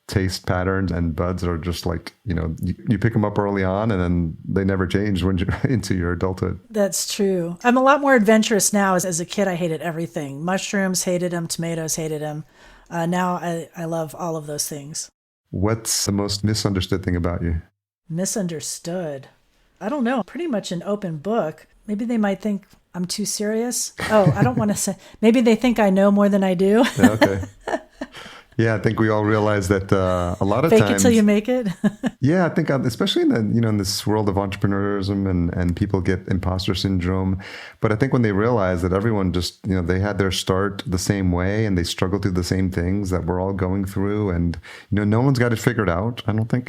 taste patterns and buds are just like, you pick them up early on and then they never change when you're into your adulthood. That's true. I'm a lot more adventurous now. As a kid, I hated everything. Mushrooms, hated them. Tomatoes, hated them. Now I love all of those things. What's the most misunderstood thing about you? Misunderstood? I don't know. Pretty much an open book. Maybe they might think I'm too serious. Oh, I don't want to say. Maybe they think I know more than I do. Okay. Yeah, I think we all realize that a lot of times... Fake it till you make it? Yeah, I think especially in in this world of entrepreneurism and people get imposter syndrome. But I think when they realize that everyone just, they had their start the same way and they struggle through the same things that we're all going through. And, no one's got it figured out, I don't think.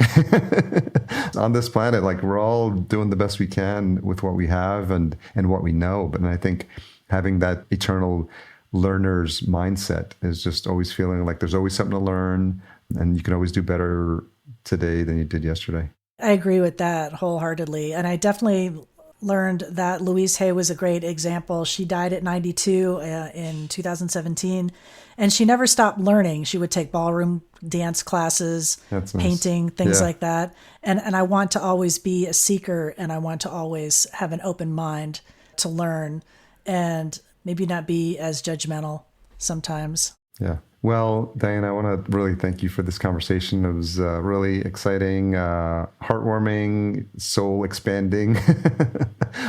On this planet, like we're all doing the best we can with what we have and what we know. But I think having that eternal learner's mindset is just always feeling like there's always something to learn and you can always do better today than you did yesterday. I agree with that wholeheartedly. And I definitely learned that Louise Hay was a great example. She died at 92 in 2017, and she never stopped learning. She would take ballroom dance classes, That's nice. painting, things like that. And I want to always be a seeker, and I want to always have an open mind to learn and maybe not be as judgmental sometimes. Yeah. Well, Diane, I want to really thank you for this conversation. It was really exciting, heartwarming, soul expanding,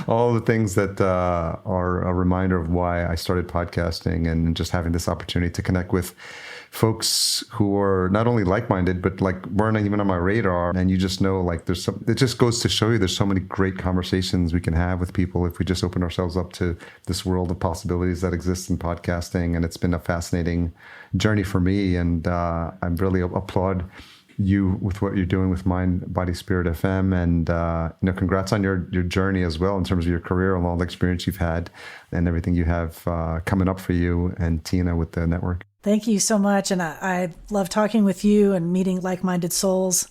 all the things that are a reminder of why I started podcasting, and just having this opportunity to connect with folks who are not only like-minded, but like weren't even on my radar. And you just know, like, it just goes to show you there's so many great conversations we can have with people if we just open ourselves up to this world of possibilities that exists in podcasting. And it's been a fascinating journey for me. And I really applaud you with what you're doing with Mind, Body, Spirit FM. And, congrats on your journey as well in terms of your career and all the experience you've had and everything you have coming up for you and Tina with the network. Thank you so much. And I love talking with you and meeting like-minded souls.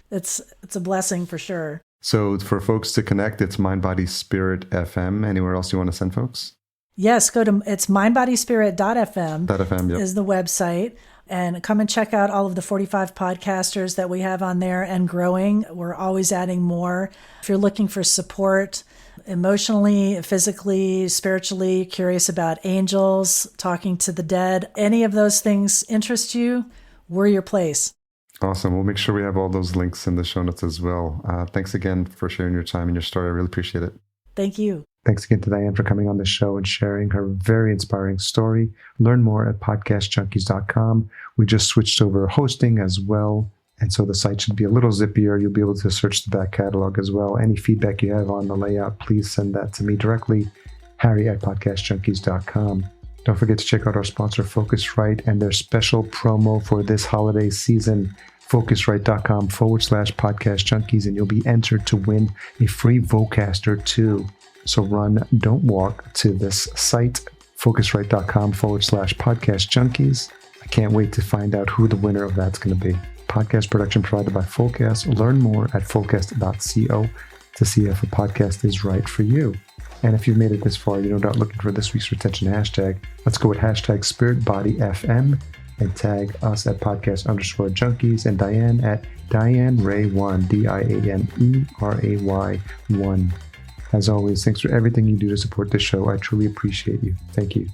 It's a blessing for sure. So for folks to connect, it's Mind, Body, Spirit FM. Anywhere else you want to send folks? Yes, it's mindbodyspirit.fm .fm, yep. is the website. And come and check out all of the 45 podcasters that we have on there and growing. We're always adding more. If you're looking for support emotionally, physically, spiritually, curious about angels, talking to the dead, any of those things interest you, we're your place. Awesome. We'll make sure we have all those links in the show notes as well. Thanks again for sharing your time and your story. I really appreciate it. Thank you. Thanks again to Diane for coming on the show and sharing her very inspiring story. Learn more at podcastjunkies.com. We just switched over hosting as well, and so the site should be a little zippier. You'll be able to search the back catalog as well. Any feedback you have on the layout, please send that to me directly, harry@podcastjunkies.com. Don't forget to check out our sponsor, Focusrite, and their special promo for this holiday season. Focusrite.com/podcastjunkies, and you'll be entered to win a free Vocaster 2. So run, don't walk to this site, focusrite.com/podcastjunkies. I can't wait to find out who the winner of that's going to be. Podcast production provided by Fullcast. Learn more at fullcast.co to see if a podcast is right for you. And if you've made it this far, you're no doubt looking for this week's retention hashtag. Let's go with hashtag SpiritBodyFM and tag us at podcast_junkies and Diane at Diane Ray1, DIANERAY1. As always, thanks for everything you do to support this show. I truly appreciate you. Thank you.